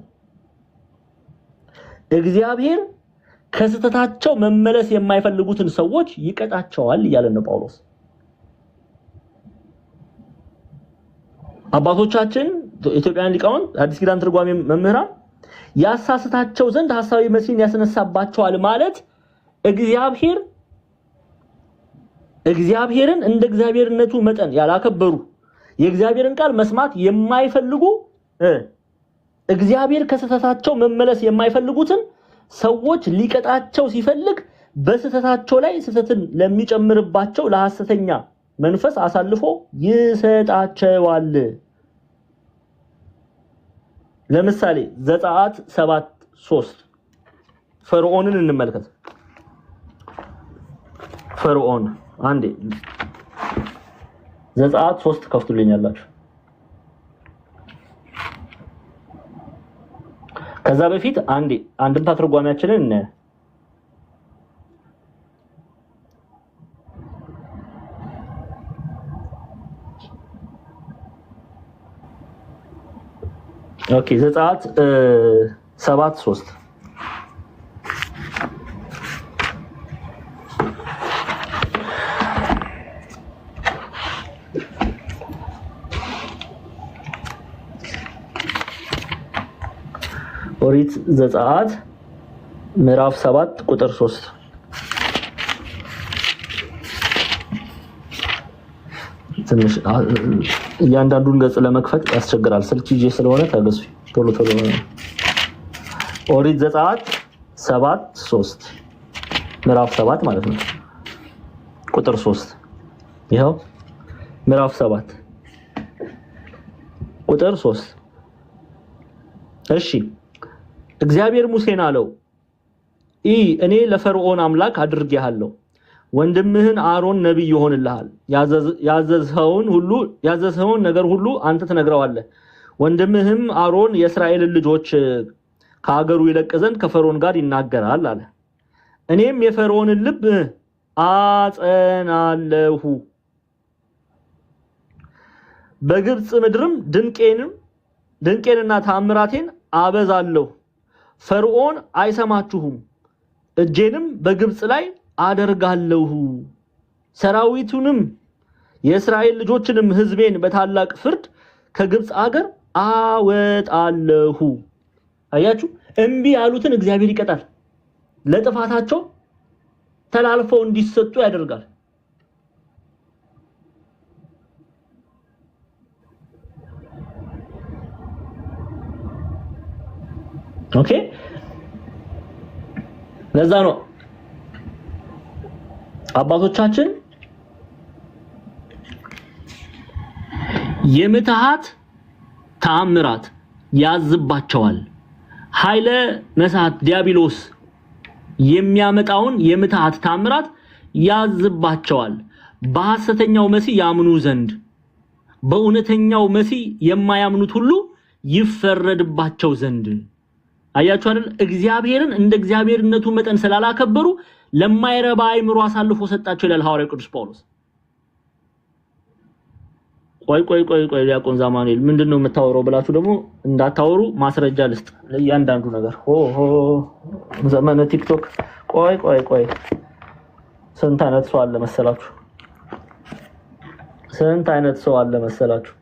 እግዚአብሔር ከስህተታቸው መመለስ የማይፈልጉትን ሰዎች ይቀጣቸዋል እያለ ነው ጳውሎስ። አባቶቻችን ኢትዮጵያውያን ሊቃውንት አዲስ ኪዳን ትርጓሜ መምህራን ያሳስታቸው ዘንድ ሐሳዊ መሲህን ያስነሳባቸዋል ማለት እግዚአብሔርን እንደ እግዚአብሔርነቱ መጠን ያላከበሩ የእግዚአብሔርን ቃል መስማት የማይፈልጉ እግዚአብሔር ከስህተታቸው መመለስ የማይፈልጉትን ሰዎች ሊቀጣቸው ሲፈልግ በስህተታቸው ላይ ስህተትን ለሚጨምርባቸው ለሐሰተኛ መንፈስ አሳልፎ ይሰጣቸዋል። ለምሳሌ ዘጸአት 7:3 ፈርዖንን እንመልከት። ፈርዖን አንዴ ዘጸአት 3 ከፍቱልኛላችሁ። ከዛ በፊት አንዴ አንድምታ ትርጓሜያችንን እንነ ኦኬ ዘጸአት 7:3 ኦሪት ዘጸአት ምዕራፍ 7 ቁጥር 3 ትንሽ እያንዳንዱን ገጽ ለመክፈት ያስቸግራል። ስልክ ይዤ ስለሆነ ታገሱ። ቶሎ ኦሪት ዘጸአት 7:3 ምዕራፍ 7 ማለት ነው ቁጥር 3 ይሄው ምዕራፍ 7 ቁጥር 3 እሺ እግዚአብሔር ሙሴን አለው እኔ ለፈርዖን አምላክ አድርጌሃለሁ ወንድምህን አሮን ነብይ ይሆንልሃል ያዘዝኸውን ነገር ሁሉ አንተ ትነግረዋለህ ወንድምህም አሮን የእስራኤልን ልጆች ከሀገሩ ይለቅ ዘንድ ከፈርዖን ጋር ይናገራል አለ እኔም የፈርዖንን ልብ አጸናለሁ በግብጽ ምድርም ድንቄንና ተአምራቴን አበዛለሁ ፈርዖን አይሰማችሁም እጄንም በግብጽ ላይ አደርጋለሁ ሰራዊቱንም የእስራኤል ልጆችንም ህዝቤን በታላቅ ፍርድ ከግብጽ አገር አወጣለሁ አያችሁ እንቢ ያሉትን እግዚአብሔር ይቀጣል ለጥፋታቸው ተላልፈው እንዲሰጡ ያደርጋል ኦኬ ለዛ ነው አባቶቻችን የምትሃት ተአምራት ያዝባቸዋል ኃይለ ነሳት ዲያብሎስ የሚያመጣውን የምትሃት ተአምራት ያዝባቸዋል በሐሰተኛው መሲ ያምኑ ዘንድ በእውነተኛው መሲ የማያምኑት ሁሉ ይፈረድባቸው ዘንድ አያችሁ አይደል እግዚአብሔርን እንደ እግዚአብሔርነቱ መጠን ስላላከበሩ ለማይረባ አይምሮ አሳልፎ ሰጣቸው ይላል ሐዋርያው ቅዱስ ጳውሎስ ቆይ ዲያቆን ዛማኑኤል ምንድነው የምታወራው ብላችሁ ደግሞ እንዳታወሩ ማስረጃ ልስጥ ለእያንዳንዱ ነገር ዘመነ ቲክቶክ ቆይ ስንት አይነት ሰው አለ መሰላችሁ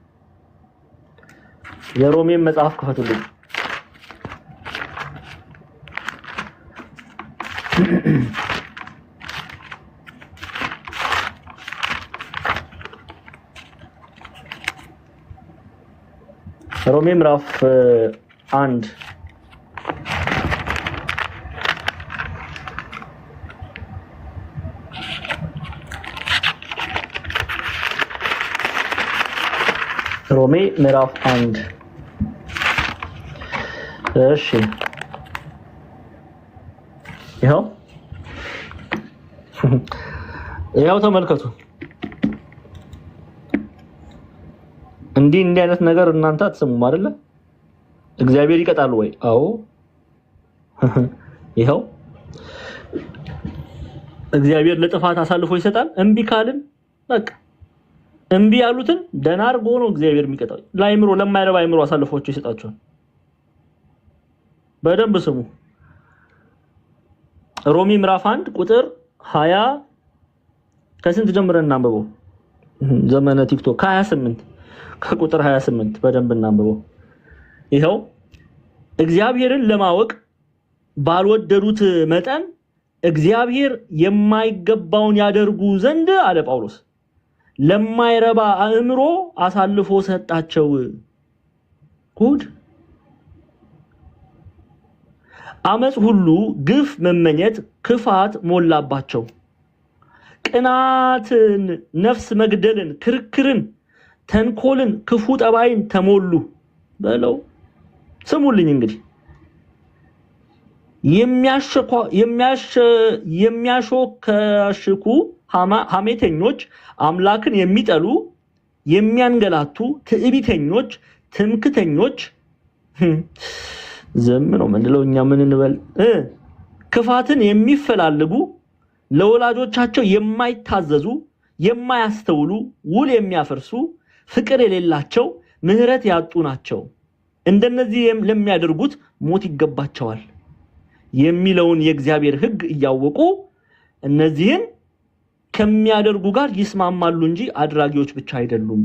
የሮሜን መጽሐፍ ክፈቱልኝ ሮሜ ምዕራፍ 1 ሮሜ ምዕራፍ 1 እሺ ይሄው ተመልከቱ እንዲህ አይነት ነገር እናንተ አትሰሙም አይደለ እግዚአብሔር ይቀጣል ወይ አዎ ይሄው እግዚአብሔር ለጥፋት አሳልፎ ይሰጣል እንቢ ካልን በቃ እንቢ ያሉትን ደናር ጎኖ እግዚአብሔር የሚቀጣው ላይምሮ ለማይረባ አይምሮ አሳልፎቸው ይሰጣቸዋል በደንብ ስሙ ሮሚ ምዕራፍ 1 ቁጥር 20 ከስንት ጀምረን እናንብበው ዘመነ ቲክቶክ 28 ከቁጥር 28 በደንብ እናንብበው ይሄው እግዚአብሔርን ለማወቅ ባልወደዱት መጠን እግዚአብሔር የማይገባውን ያደርጉ ዘንድ አለ ጳውሎስ ለማይረባ አእምሮ አሳልፎ ሰጣቸው ጉድ አመጽ ሁሉ ግፍ መመኘት ክፋት ሞላባቸው ቅናትን ነፍስ መግደልን ክርክርን ተንኮልን ክፉ ጠባይን ተሞሉ በለው ስሙልኝ እንግዲህ የሚያሾካሽኩ ሐሜተኞች አምላክን የሚጠሉ የሚያንገላቱ ትዕቢተኞች ትምክተኞች ዘም ነው ምንድነውኛ ምን እንበል ክፋትን የሚፈልጉ ለወላጆቻቸው የማይታዘዙ የማያስተውሉ ውል የሚያፈርሱ ፍቅር የሌላቸው ምህረት ያጡ ናቸው እንደነዚህ ለሚያደርጉት ሞት ይገባቸዋል የሚለውን የእግዚአብሔር ሕግ እያወቁ እነዚህን ከሚያደርጉ ጋር ይስማማሉ እንጂ አድራጊዎች ብቻ አይደሉም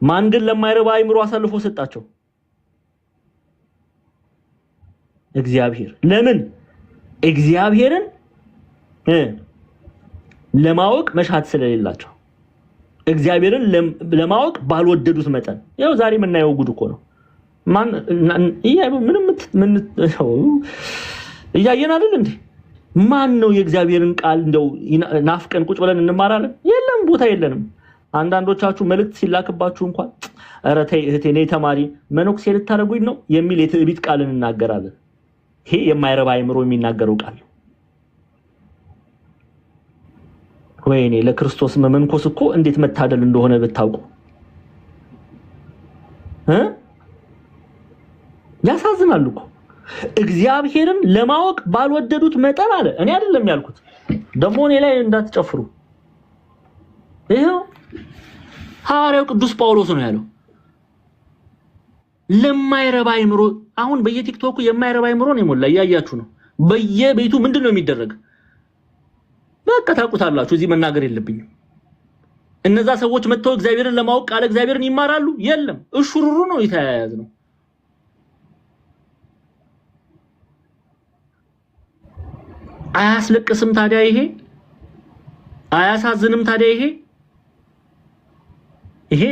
ማን ግን ለማይረባ አይምሮ አሳልፎ ሰጣቸው እግዚአብሔር ለምን እግዚአብሔርን ለማወቅ መሻት ስለሌላቸው እግዚአብሔርን ለማወቅ ባልወደዱት መጠን ያው ዛሬ የምናየው ጉድ እኮ ነው ማን ምንም እያየን አይደል እንዴ? ማን ነው የእግዚአብሔርን ቃል እንደው ናፍቀን ቁጭ ብለን እንማራለን? የለም፣ ቦታ የለንም። አንዳንዶቻችሁ መልእክት ሲላክባችሁ እንኳን ኧረ ተይ እህቴ ነይ ተማሪ መኖክሴ ልታደርጉኝ ነው የሚል የትዕቢት ቃል እንናገራለን። ይሄ የማይረባ አይምሮ የሚናገረው ቃል ነው። ወይኔ ለክርስቶስ መመንኮስ እኮ እንዴት መታደል እንደሆነ ብታውቁ ያሳዝናል እኮ። እግዚአብሔርን ለማወቅ ባልወደዱት መጠን አለ። እኔ አይደለም ያልኩት፣ ደግሞ እኔ ላይ እንዳትጨፍሩ። ይሄው ሐዋርያው ቅዱስ ጳውሎስ ነው ያለው። ለማይረባ አይምሮ አሁን በየቲክቶኩ የማይረባ አይምሮ ነው የሞላ፣ እያያችሁ ነው። በየቤቱ ምንድነው የሚደረግ? በቃ ታውቁታላችሁ። እዚህ መናገር የለብኝም። እነዛ ሰዎች መጥተው እግዚአብሔርን ለማወቅ ቃል እግዚአብሔርን ይማራሉ? የለም፣ እሹሩሩ ነው የተያያዘ ነው። አያስለቅስም ታዲያ ይሄ? አያሳዝንም ታዲያ ይሄ? ይሄ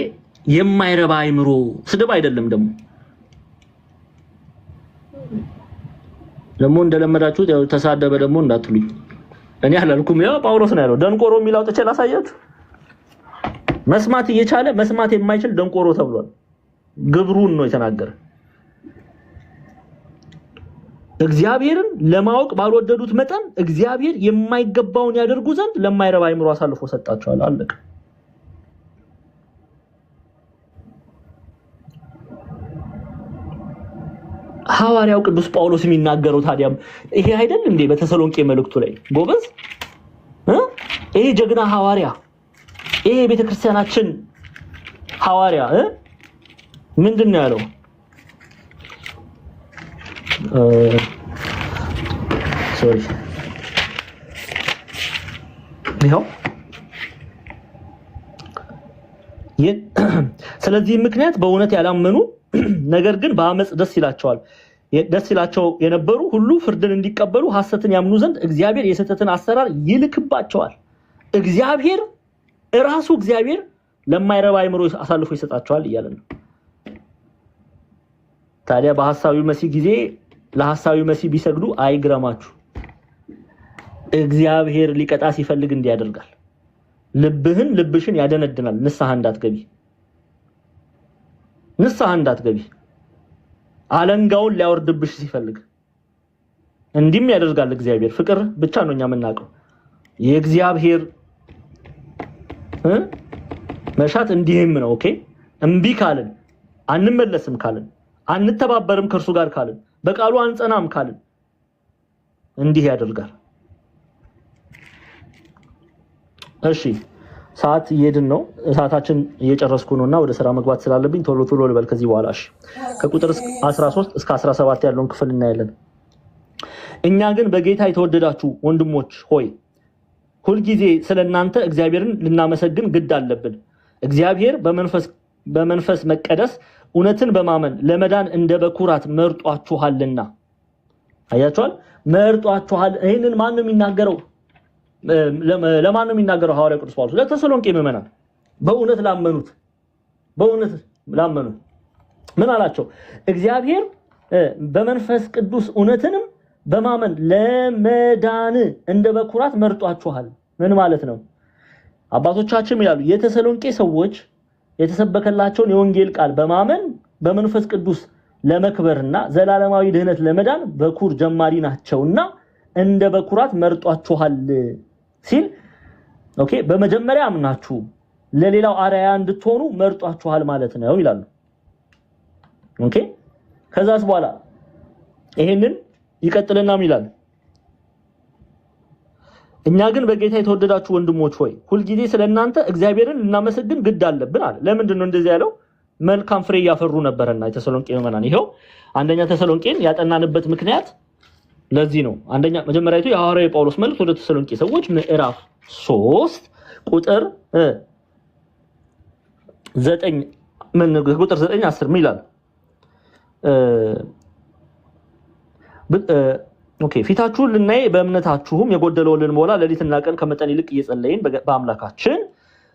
የማይረባ አይምሮ ስድብ አይደለም። ደግሞ እንደለመዳችሁት ያው ተሳደበ ደግሞ እንዳትሉኝ። እኔ አላልኩም፣ ያው ጳውሎስ ነው ያለው። ደንቆሮ የሚለው አውጥቼ ላሳያችሁ። መስማት እየቻለ መስማት የማይችል ደንቆሮ ተብሏል። ግብሩን ነው የተናገረ። እግዚአብሔርን ለማወቅ ባልወደዱት መጠን እግዚአብሔር የማይገባውን ያደርጉ ዘንድ ለማይረባ አይምሮ አሳልፎ ሰጣቸዋል። አለቀ። ሐዋርያው ቅዱስ ጳውሎስ የሚናገረው ታዲያ ይሄ አይደል እንዴ? በተሰሎንቄ መልእክቱ ላይ ጎበዝ ይሄ ጀግና ሐዋርያ፣ ይሄ ቤተክርስቲያናችን ሐዋርያ ምንድነው ያለው? ሶሪ ይሄው ስለዚህ ምክንያት በእውነት ያላመኑ ነገር ግን በአመጽ ደስ ይላቸው የነበሩ ሁሉ ፍርድን እንዲቀበሉ ሐሰትን ያምኑ ዘንድ እግዚአብሔር የሰተትን አሰራር ይልክባቸዋል። እግዚአብሔር ራሱ እግዚአብሔር ለማይረባ አይምሮ አሳልፎ ይሰጣቸዋል እያለ ነው። ታዲያ በሐሳዊ መሲህ ጊዜ ለሐሳዊ መሲህ ቢሰግዱ አይግረማችሁ። እግዚአብሔር ሊቀጣ ሲፈልግ እንዲያደርጋል። ልብሽን ያደነድናል። ንስሐ እንዳትገቢ አለንጋውን ሊያወርድብሽ ሲፈልግ እንዲም ያደርጋል። እግዚአብሔር ፍቅር ብቻ ነው እኛ የምናውቀው። የእግዚአብሔር መሻት እንዲህም ነው። ኦኬ እምቢ ካልን፣ አንመለስም ካልን፣ አንተባበርም ከእርሱ ጋር ካልን፣ በቃሉ አንጸናም ካልን እንዲህ ያደርጋል። እሺ ሰዓት እየሄድን ነው። ሰዓታችን እየጨረስኩ ነውና ወደ ስራ መግባት ስላለብኝ ቶሎ ልበል ከዚህ በኋላ። እሺ ከቁጥር 13 እስከ 17 ያለውን ክፍል እናያለን። እኛ ግን በጌታ የተወደዳችሁ ወንድሞች ሆይ ሁልጊዜ ስለናንተ እግዚአብሔርን ልናመሰግን ግድ አለብን። እግዚአብሔር በመንፈስ መቀደስ እውነትን በማመን ለመዳን እንደ በኩራት መርጧችኋልና። አያችኋል? መርጧችኋል። ይሄንን ማን ነው የሚናገረው? ለማን ነው የሚናገረው? ሐዋርያው ቅዱስ ጳውሎስ ለተሰሎንቄ ምዕመናን በእውነት ላመኑት ምን አላቸው? እግዚአብሔር በመንፈስ ቅዱስ እውነትንም በማመን ለመዳን እንደ በኩራት መርጧችኋል። ምን ማለት ነው? አባቶቻችን ይላሉ የተሰሎንቄ ሰዎች የተሰበከላቸውን የወንጌል ቃል በማመን በመንፈስ ቅዱስ ለመክበርና ዘላለማዊ ድህነት ለመዳን በኩር ጀማሪ ናቸውና እንደ በኩራት መርጧችኋል ሲል ኦኬ በመጀመሪያ አምናችሁ ለሌላው አርአያ እንድትሆኑ መርጧችኋል ማለት ነው ይላሉ። ኦኬ ከዛስ በኋላ ይሄንን ይቀጥልና ይላል እኛ ግን በጌታ የተወደዳችሁ ወንድሞች ሆይ ሁልጊዜ ስለናንተ እግዚአብሔርን ልናመሰግን ግድ አለብን አለ። ለምንድን ነው እንደዚህ ያለው? መልካም ፍሬ ያፈሩ ነበርና የተሰሎንቄ ምዕመናን። ይሄው አንደኛ ተሰሎንቄን ያጠናንበት ምክንያት ለዚህ ነው። አንደኛ መጀመሪያቱ የሐዋርያው ጳውሎስ መልእክት ወደ ተሰሎንቄ ሰዎች ምዕራፍ 3 ቁጥር 9 10 ይላል። ኦኬ ፊታችሁን ልናይ በእምነታችሁም የጎደለውን ልንሞላ ሌሊትና ቀን ከመጠን ይልቅ እየጸለይን በአምላካችን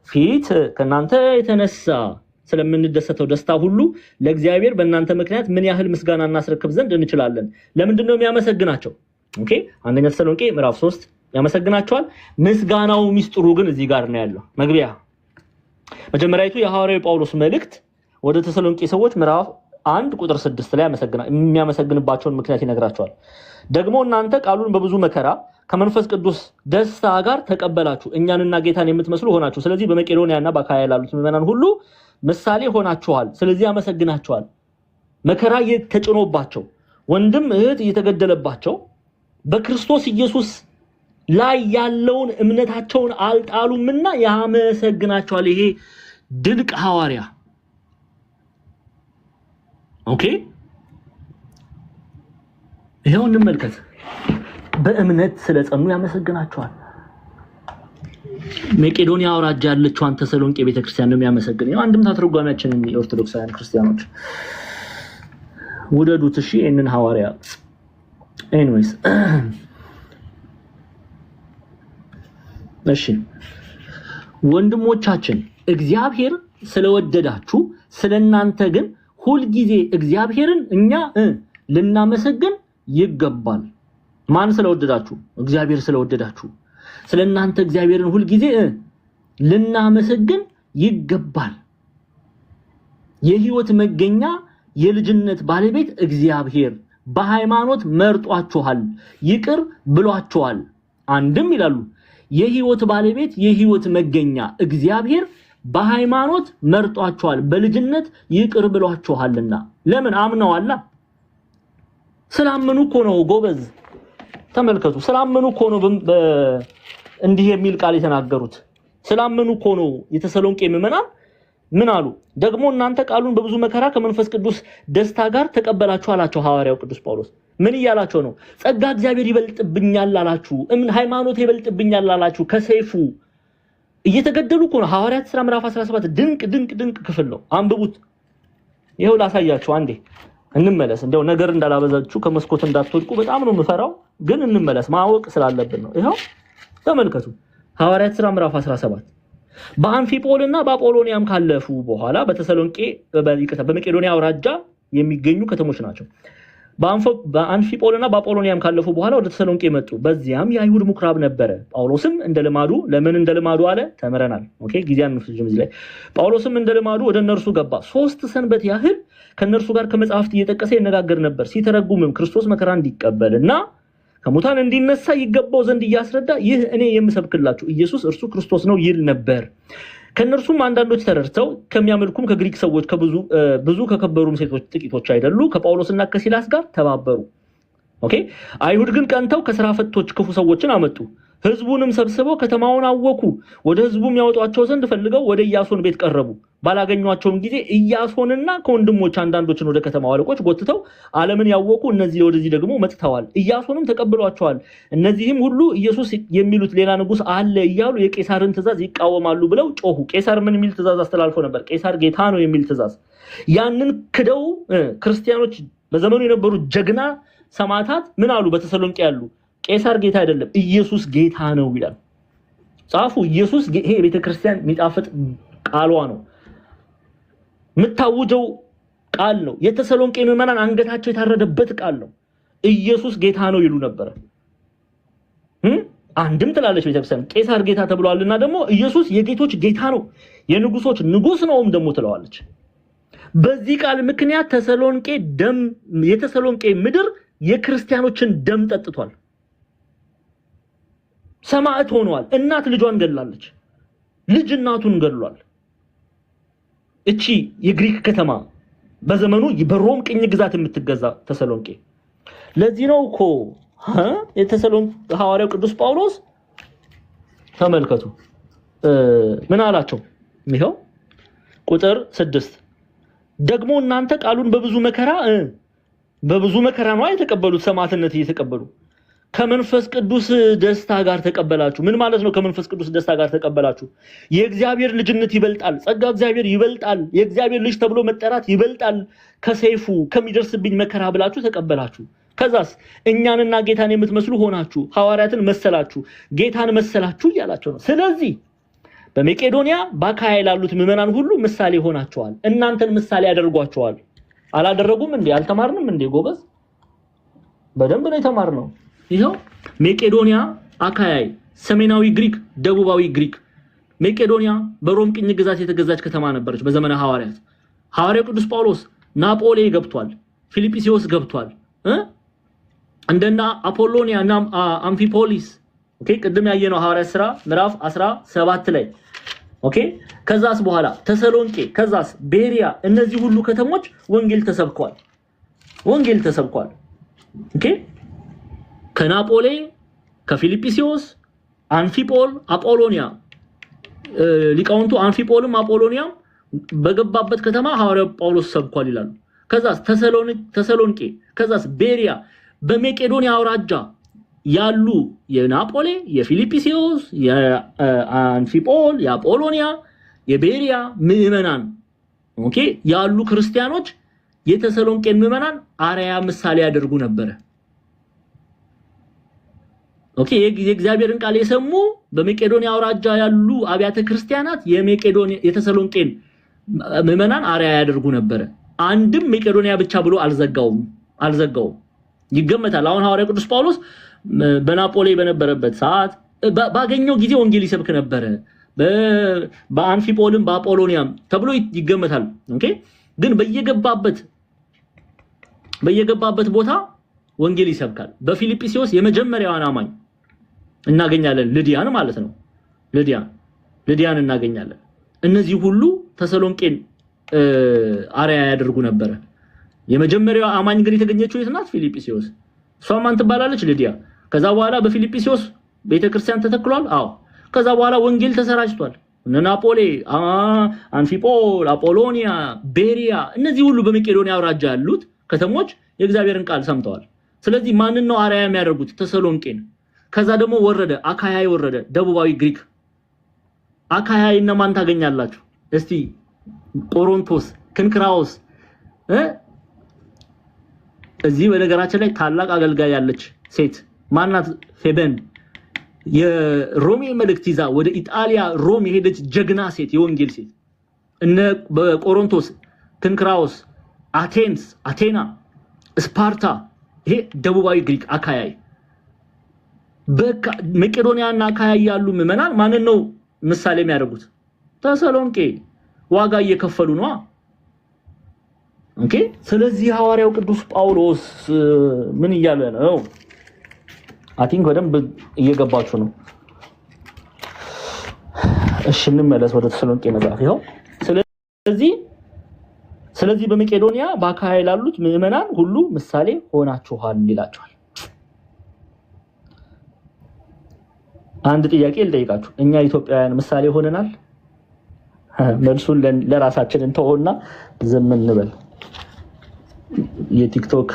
ፊት ከናንተ የተነሳ ስለምንደሰተው ደስታ ሁሉ ለእግዚአብሔር በእናንተ ምክንያት ምን ያህል ምስጋና እናስረክብ ዘንድ እንችላለን። ለምንድን ነው የሚያመሰግናቸው? ኦኬ አንደኛ ተሰሎንቄ ምዕራፍ 3 ያመሰግናቸዋል። ምስጋናው ሚስጥሩ ግን እዚህ ጋር ነው ያለው። መግቢያ መጀመሪያቱ የሐዋርያው ጳውሎስ መልእክት ወደ ተሰሎንቄ ሰዎች ምዕራፍ 1 ቁጥር 6 ላይ የሚያመሰግንባቸውን ምክንያት ይነግራቸዋል። ደግሞ እናንተ ቃሉን በብዙ መከራ ከመንፈስ ቅዱስ ደስታ ጋር ተቀበላችሁ፣ እኛንና ጌታን የምትመስሉ ሆናችሁ። ስለዚህ በመቄዶንያና በአካይያ ላሉት ምዕመናን ሁሉ ምሳሌ ሆናችኋል። ስለዚህ ያመሰግናቸዋል። መከራ የተጭኖባቸው ወንድም እህት እየተገደለባቸው በክርስቶስ ኢየሱስ ላይ ያለውን እምነታቸውን አልጣሉምና ያመሰግናቸዋል። ይሄ ድንቅ ሐዋርያ ኦኬ ይሄው እንመልከት። በእምነት ስለጸኑ ያመሰግናቸዋል። መቄዶንያ አውራጃ ያለችው ተሰሎንቄ ቤተክርስቲያን ነው የሚያመሰግነው። አንድም ታትርጓሚያችን የኦርቶዶክሳውያን ክርስቲያኖች ወደዱት። እሺ እነን ሐዋርያ ኤኒዌይስ እሺ ወንድሞቻችን እግዚአብሔር ስለወደዳችሁ ስለናንተ ግን ሁሉ ጊዜ እግዚአብሔርን እኛ ልናመሰግን ይገባል። ማን ስለወደዳችሁ? እግዚአብሔር ስለወደዳችሁ ስለናንተ እግዚአብሔርን ሁሉ ጊዜ ልናመሰግን ይገባል። የሕይወት መገኛ የልጅነት ባለቤት እግዚአብሔር በሃይማኖት መርጧችኋል፣ ይቅር ብሏችኋል። አንድም ይላሉ የሕይወት ባለቤት የሕይወት መገኛ እግዚአብሔር በሃይማኖት መርጧችኋል፣ በልጅነት ይቅር ብሏችኋልና። ለምን አምነዋላ? ስላመኑ እኮ ነው ጎበዝ። ተመልከቱ፣ ስላመኑ እኮ ነው እንዲህ የሚል ቃል የተናገሩት። ስላመኑ እኮ ነው የተሰሎንቄ ምዕመናን ምን አሉ? ደግሞ እናንተ ቃሉን በብዙ መከራ ከመንፈስ ቅዱስ ደስታ ጋር ተቀበላችሁ አላቸው ሐዋርያው ቅዱስ ጳውሎስ። ምን እያላቸው ነው? ጸጋ እግዚአብሔር ይበልጥብኛል አላችሁ፣ ሃይማኖት ይበልጥብኛል አላችሁ። ከሰይፉ እየተገደሉ እኮ ነው። ሐዋርያት ሥራ ምዕራፍ 17 ድንቅ ድንቅ ድንቅ ክፍል ነው፣ አንብቡት። ይሄው ላሳያችሁ፣ አንዴ እንመለስ። እንደው ነገር እንዳላበዛችሁ ከመስኮት እንዳትወድቁ በጣም ነው የምፈራው፣ ግን እንመለስ ማወቅ ስላለብን ነው። ይሄው ተመልከቱ። ሐዋርያት ሥራ ምዕራፍ 17 በአንፊጶልና በአጶሎኒያም ካለፉ በኋላ በተሰሎንቄ በመቄዶንያ አውራጃ የሚገኙ ከተሞች ናቸው። በአንፊጶልና በአጶሎኒያም ካለፉ በኋላ ወደ ተሰሎንቄ መጡ። በዚያም የአይሁድ ምኩራብ ነበረ። ጳውሎስም እንደልማዱ ለምን እንደልማዱ አለ ተመረናል። ኦኬ ጊዜ አንፍጅም እዚህ ላይ። ጳውሎስም እንደልማዱ ወደ እነርሱ ገባ። 3 ሰንበት ያህል ከነርሱ ጋር ከመጽሐፍት እየጠቀሰ ይነጋገር ነበር። ሲተረጉምም ክርስቶስ መከራ እንዲቀበልና ከሙታን እንዲነሳ ይገባው ዘንድ እያስረዳ ይህ እኔ የምሰብክላችሁ ኢየሱስ እርሱ ክርስቶስ ነው ይል ነበር። ከነርሱም አንዳንዶች ተረድተው ከሚያመልኩም ከግሪክ ሰዎች ብዙ ከከበሩም ሴቶች ጥቂቶች አይደሉ ከጳውሎስና ከሲላስ ጋር ተባበሩ። ኦኬ አይሁድ ግን ቀንተው ከሥራ ፈቶች ክፉ ሰዎችን አመጡ። ሕዝቡንም ሰብስበው ከተማውን አወኩ። ወደ ሕዝቡም ያወጧቸው ዘንድ ፈልገው ወደ ኢያሶን ቤት ቀረቡ። ባላገኟቸውም ጊዜ ኢያሶንና ከወንድሞች አንዳንዶችን ወደ ከተማው አለቆች ጎትተው ዓለምን ያወቁ እነዚህ ወደዚህ ደግሞ መጥተዋል። ኢያሶንም ተቀብሏቸዋል። እነዚህም ሁሉ ኢየሱስ የሚሉት ሌላ ንጉስ አለ እያሉ የቄሳርን ትእዛዝ ይቃወማሉ ብለው ጮሁ። ቄሳር ምን የሚል ትእዛዝ አስተላልፎ ነበር? ቄሳር ጌታ ነው የሚል ትእዛዝ። ያንን ክደው ክርስቲያኖች በዘመኑ የነበሩ ጀግና ሰማዕታት ምን አሉ? በተሰሎንቄ ያሉ ቄሳር ጌታ አይደለም ኢየሱስ ጌታ ነው ይላል። ጻፉ። ኢየሱስ ይሄ ቤተክርስቲያን የሚጣፍጥ ቃሏ ነው፣ የምታውጀው ቃል ነው። የተሰሎንቄ ምዕመናን አንገታቸው የታረደበት ቃል ነው። ኢየሱስ ጌታ ነው ይሉ ነበር። አንድም ትላለች ቤተክርስቲያን ቄሳር ጌታ ተብሏልና ደግሞ ኢየሱስ የጌቶች ጌታ ነው የንጉሶች ንጉስ ነውም ደግሞ ትለዋለች። በዚህ ቃል ምክንያት የተሰሎንቄ ምድር የክርስቲያኖችን ደም ጠጥቷል። ሰማዕት ሆነዋል። እናት ልጇን ገላለች፣ ልጅ እናቱን ገድሏል። እቺ የግሪክ ከተማ በዘመኑ በሮም ቅኝ ግዛት የምትገዛ ተሰሎንቄ። ለዚህ ነው እኮ የተሰሎንቄ ሐዋርያው ቅዱስ ጳውሎስ ተመልከቱ ምን አላቸው? ይሄው ቁጥር 6 ደግሞ እናንተ ቃሉን በብዙ መከራ ነው የተቀበሉት፣ ሰማዕትነት እየተቀበሉ ከመንፈስ ቅዱስ ደስታ ጋር ተቀበላችሁ። ምን ማለት ነው? ከመንፈስ ቅዱስ ደስታ ጋር ተቀበላችሁ። የእግዚአብሔር ልጅነት ይበልጣል፣ ጸጋ እግዚአብሔር ይበልጣል፣ የእግዚአብሔር ልጅ ተብሎ መጠራት ይበልጣል ከሰይፉ ከሚደርስብኝ መከራ ብላችሁ ተቀበላችሁ። ከዛስ እኛንና ጌታን የምትመስሉ ሆናችሁ፣ ሐዋርያትን መሰላችሁ፣ ጌታን መሰላችሁ እያላቸው ነው። ስለዚህ በመቄዶንያ በአካይያ ላሉት ምዕመናን ሁሉ ምሳሌ ሆናቸዋል። እናንተን ምሳሌ ያደርጓቸዋል። አላደረጉም እንዴ? አልተማርንም እንዴ? ጎበዝ በደንብ ነው የተማርነው። ይሄው መቄዶንያ፣ አካያይ፣ ሰሜናዊ ግሪክ፣ ደቡባዊ ግሪክ። መቄዶንያ በሮም ቅኝ ግዛት የተገዛች ከተማ ነበረች በዘመነ ሐዋርያት። ሐዋርያው ቅዱስ ጳውሎስ ናፖሌ ገብቷል፣ ፊልጵስዩስ ገብቷል። እንደና አፖሎኒያ እና አምፊፖሊስ ኦኬ፣ ቅድም ያየነው ሐዋርያት ሥራ ምዕራፍ 17 ላይ ኦኬ። ከዛስ በኋላ ተሰሎንቄ፣ ከዛስ ቤሪያ፣ እነዚህ ሁሉ ከተሞች ወንጌል ተሰብከዋል። ኦኬ። ከናፖሌ፣ ከፊልጵስዩስ፣ አንፊፖል፣ አፖሎኒያ ሊቃውንቱ አንፊፖልም አፖሎኒያም በገባበት ከተማ ሐዋርያው ጳውሎስ ሰብኳል ይላሉ። ከዛስ ተሰሎንቄ፣ ከዛስ ቤሪያ፣ በመቄዶንያ አውራጃ ያሉ የናፖሌ፣ የፊልጵስዩስ፣ የአንፊፖል፣ የአፖሎኒያ፣ የቤሪያ ምዕመናን ኦኬ ያሉ ክርስቲያኖች የተሰሎንቄን ምዕመናን አርአያ ምሳሌ ያደርጉ ነበር። ኦኬ የእግዚአብሔርን ቃል የሰሙ በመቄዶንያ አውራጃ ያሉ አብያተ ክርስቲያናት የተሰሎንቄን ምዕመናን አርአያ ያደርጉ ነበር። አንድም መቄዶንያ ብቻ ብሎ አልዘጋውም። ይገመታል አሁን ሐዋርያው ቅዱስ ጳውሎስ በናፖሌ በነበረበት ሰዓት ባገኘው ጊዜ ወንጌል ይሰብክ ነበር። በአንፊፖልም በአፖሎኒያም ተብሎ ይገመታል። ኦኬ ግን በየገባበት ቦታ ወንጌል ይሰብካል። በፊልጵስዩስ የመጀመሪያዋን አማኝ እናገኛለን፣ ልዲያን ማለት ነው። ልዲያን እናገኛለን። እነዚህ ሁሉ ተሰሎንቄን አርአያ ያደርጉ ነበር። የመጀመሪያዋ አማኝ ግን የተገኘችው የት ናት? ፊልጵስዩስ። እሷ ማን ትባላለች? ልዲያ። ከዛ በኋላ በፊልጵስዩስ ቤተክርስቲያን ተተክሏል። አዎ ከዛ በኋላ ወንጌል ተሰራጭቷል። ናፖሌ፣ አንፊፖል፣ አፖሎኒያ፣ ቤሪያ እነዚህ ሁሉ በመቄዶንያ አውራጃ ያሉት ከተሞች የእግዚአብሔርን ቃል ሰምተዋል። ስለዚህ ማንን ነው አርአያ የሚያደርጉት? ተሰሎንቄን። ከዛ ደግሞ ወረደ አካያይ ወረደ፣ ደቡባዊ ግሪክ። አካያይ እና ማን ታገኛላችሁ? እስቲ ቆሮንቶስ፣ ክንክራውስ እዚህ በነገራችን ላይ ታላቅ አገልጋይ ያለች ሴት ማናት? ፌበን የሮሜ መልእክት ይዛ ወደ ኢጣሊያ ሮም የሄደች ጀግና ሴት፣ የወንጌል ሴት። እነ በቆሮንቶስ፣ ክንክራውስ፣ አቴና፣ ስፓርታ ይሄ ደቡባዊ ግሪክ አካያይ። በመቄዶንያና አካያይ ያሉ ምዕመናን ማንን ነው ምሳሌ የሚያደርጉት? ተሰሎንቄ። ዋጋ እየከፈሉ ነው። ኦኬ ስለዚህ ሐዋርያው ቅዱስ ጳውሎስ ምን እያለ ነው? አይ ቲንክ በደንብ እየገባችሁ ነው። እሺ እንመለስ ወደ ተሰሎንቄ መጽሐፍ። ይኸው ስለዚህ በመቄዶንያ በአካያይ ላሉት ምዕመናን ሁሉ ምሳሌ ሆናችኋል ይላችኋል። አንድ ጥያቄ ልጠይቃችሁ፣ እኛ ኢትዮጵያውያን ምሳሌ ሆነናል? መልሱን ለራሳችን እንተውና ዝም እንበል። የቲክቶክ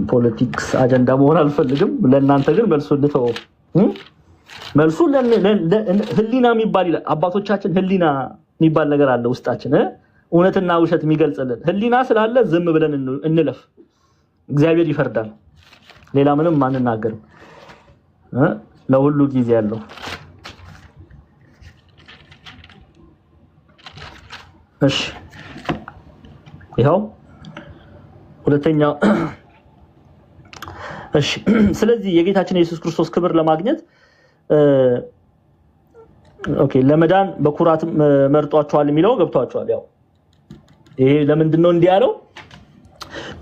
ፖለቲክስ አጀንዳ መሆን አልፈልግም። ለእናንተ ግን መልሱን ልተው። መልሱን ህሊና የሚባል ይላል አባቶቻችን። ህሊና የሚባል ነገር አለ ውስጣችን፣ እውነትና ውሸት የሚገልጽልን ህሊና ስላለ ዝም ብለን እንለፍ። እግዚአብሔር ይፈርዳል። ሌላ ምንም ማንናገርም። ለሁሉ ጊዜ ያለው እሺ ይኸው ሁለተኛው እሺ ስለዚህ የጌታችን ኢየሱስ ክርስቶስ ክብር ለማግኘት ኦኬ ለመዳን በኩራት መርጧቸዋል የሚለው ገብቷቸዋል። ያው ይሄ ለምንድን ነው እንዲህ ያለው?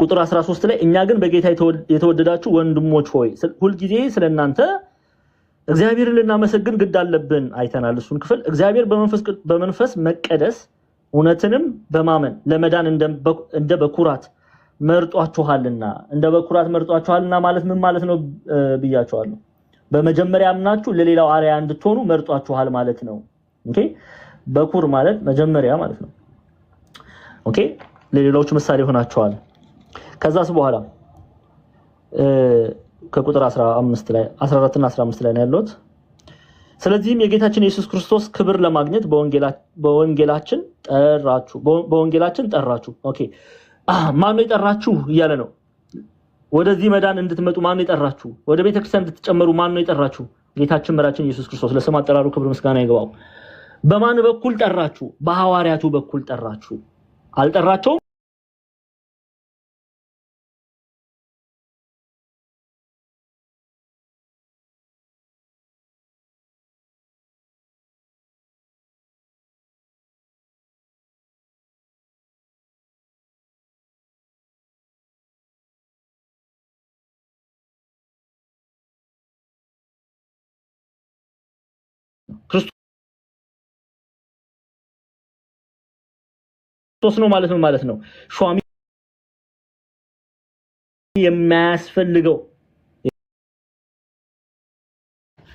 ቁጥር 13 ላይ እኛ ግን በጌታ የተወደዳችሁ ወንድሞች ሆይ ሁሉ ጊዜ ስለናንተ እግዚአብሔርን ልናመሰግን ግድ አለብን። አይተናል እሱን ክፍል። እግዚአብሔር በመንፈስ መቀደስ እውነትንም በማመን ለመዳን እንደ በኩራት መርጧችኋልና። እንደ በኩራት መርጧችኋልና ማለት ምን ማለት ነው ብያችኋለሁ። በመጀመሪያ አምናችሁ ለሌላው አርአያ እንድትሆኑ መርጧችኋል ማለት ነው። ኦኬ በኩር ማለት መጀመሪያ ማለት ነው። ኦኬ ለሌሎች ምሳሌ ሆናችኋል። ከዛስ በኋላ ከቁጥር 15 ላይ 14 እና 15 ላይ ነው ያለው። ስለዚህም የጌታችን ኢየሱስ ክርስቶስ ክብር ለማግኘት በወንጌላችን ጠራችሁ። ኦኬ ማን ነው የጠራችሁ እያለ ነው። ወደዚህ መዳን እንድትመጡ ማን ነው የጠራችሁ? ወደ ቤተክርስቲያን እንድትጨመሩ ማን ነው የጠራችሁ? ጌታችን መራችን ኢየሱስ ክርስቶስ። ለስም አጠራሩ ክብር ምስጋና ይገባው። በማን በኩል ጠራችሁ? በሐዋርያቱ በኩል ጠራችሁ። አልጠራቸውም? ክርስቶስ ነው ማለት ነው ሿሚ የማያስፈልገው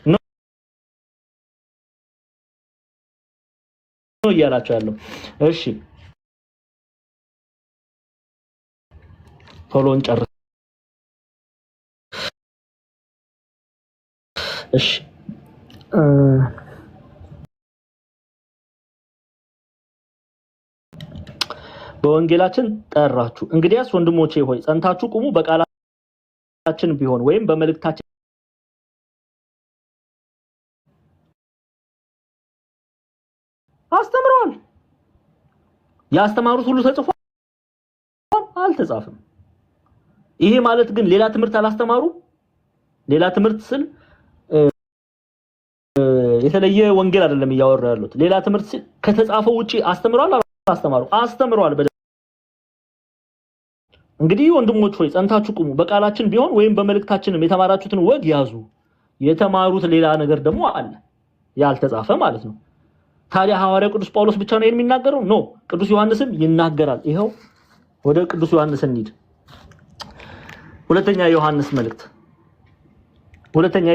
ነው እያላችሁ ያለው። እሺ ቶሎን ጨርስ። እሺ በወንጌላችን ጠራችሁ። እንግዲያስ ወንድሞቼ ሆይ ጸንታችሁ ቁሙ፣ በቃላችን ቢሆን ወይም በመልእክታችን አስተምረዋል። ያስተማሩት ሁሉ ተጽፏል አልተጻፈም። ይሄ ማለት ግን ሌላ ትምህርት አላስተማሩ። ሌላ ትምህርት ስል የተለየ ወንጌል አይደለም እያወራ ያሉት። ሌላ ትምህርት ከተጻፈው ውጪ አስተምረዋል አስተምረዋል። እንግዲህ ወንድሞች ሆይ ጸንታችሁ ቁሙ፣ በቃላችን ቢሆን ወይም በመልእክታችንም የተማራችሁትን ወግ ያዙ። የተማሩት ሌላ ነገር ደግሞ አለ ያልተጻፈ ማለት ነው። ታዲያ ሐዋርያው ቅዱስ ጳውሎስ ብቻ ነው የሚናገረው? ኖ፣ ቅዱስ ዮሐንስም ይናገራል። ይሄው ወደ ቅዱስ ዮሐንስ እንሂድ። ሁለተኛ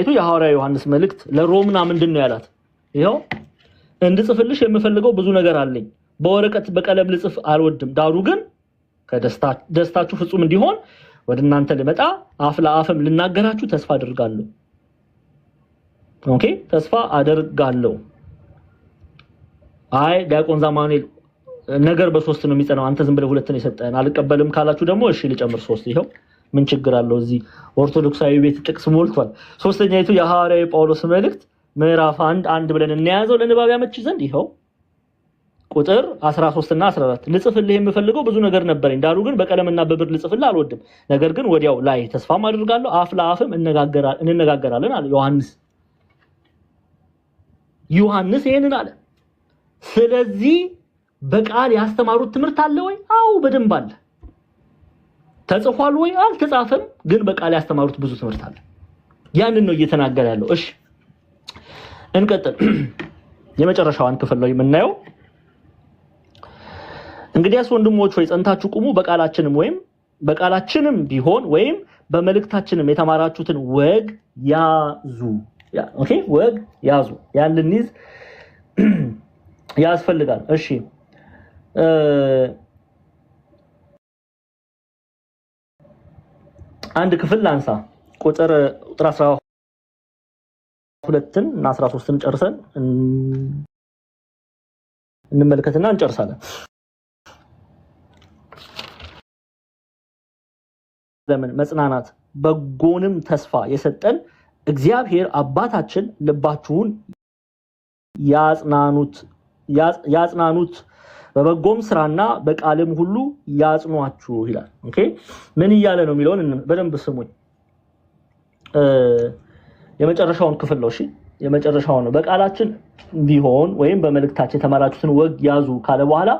የሐዋርያው ዮሐንስ መልእክት ለሮምና ምንድነው ያላት? ይሄው እንድጽፍልሽ የምፈልገው ብዙ ነገር አለኝ፣ በወረቀት በቀለም ልጽፍ አልወድም። ዳሩ ግን ደስታችሁ ፍጹም እንዲሆን ወደ እናንተ ልመጣ አፍ ለአፍም ልናገራችሁ ተስፋ አደርጋለሁ። ኦኬ፣ ተስፋ አደርጋለሁ። አይ ዲያቆን ዛማኑኤል ነገር በሶስት ነው የሚጸናው፣ አንተ ዝም ብለህ ሁለት ነው የሰጠህን አልቀበልም ካላችሁ ደግሞ እሺ ልጨምር ሶስት። ይሄው ምን ችግር አለው? እዚህ ኦርቶዶክሳዊ ቤት ጥቅስ ሞልቷል። ሶስተኛይቱ የሐዋርያው ጳውሎስ መልእክት ምዕራፍ 1 ብለን እንያዘው ለንባብ ያመች ዘንድ ይሄው ቁጥር 13 እና 14 ልጽፍልህ የምፈልገው ብዙ ነገር ነበረኝ፣ ዳሩ ግን በቀለምና በብር ልጽፍልህ አልወድም። ነገር ግን ወዲያው ላይ ተስፋም አድርጋለሁ፣ አፍ ለአፍም እንነጋገራለን አለ ዮሐንስ ይሄንን አለ። ስለዚህ በቃል ያስተማሩት ትምህርት አለ ወይ? አው በደንብ አለ። ተጽፏል ወይ? አልተጻፈም፣ ግን በቃል ያስተማሩት ብዙ ትምህርት አለ። ያንን ነው እየተናገረ ያለው። እሺ እንቀጥል። የመጨረሻዋን ክፍል ነው የምናየው። እንግዲያስ ወንድሞች ሆይ ጸንታችሁ ቁሙ፣ በቃላችንም ቢሆን ወይም በመልእክታችንም የተማራችሁትን ወግ ያዙ። ኦኬ፣ ወግ ያዙ። ያን ልንይዝ ያስፈልጋል። እሺ አንድ ክፍል ላንሳ። ቁጥር 12 እና 13ን ጨርሰን እንመልከትና እንጨርሳለን። ለምን መጽናናት በጎንም ተስፋ የሰጠን እግዚአብሔር አባታችን ልባችሁን ያጽናኑት በበጎም ስራና በቃልም ሁሉ ያጽኗችሁ ይላል። ኦኬ፣ ምን እያለ ነው የሚለውን በደንብ ስሙኝ። የመጨረሻውን ክፍል ነው። እሺ የመጨረሻው ነው። በቃላችን ቢሆን ወይም በመልእክታችን የተማራችሁትን ወግ ያዙ ካለ በኋላ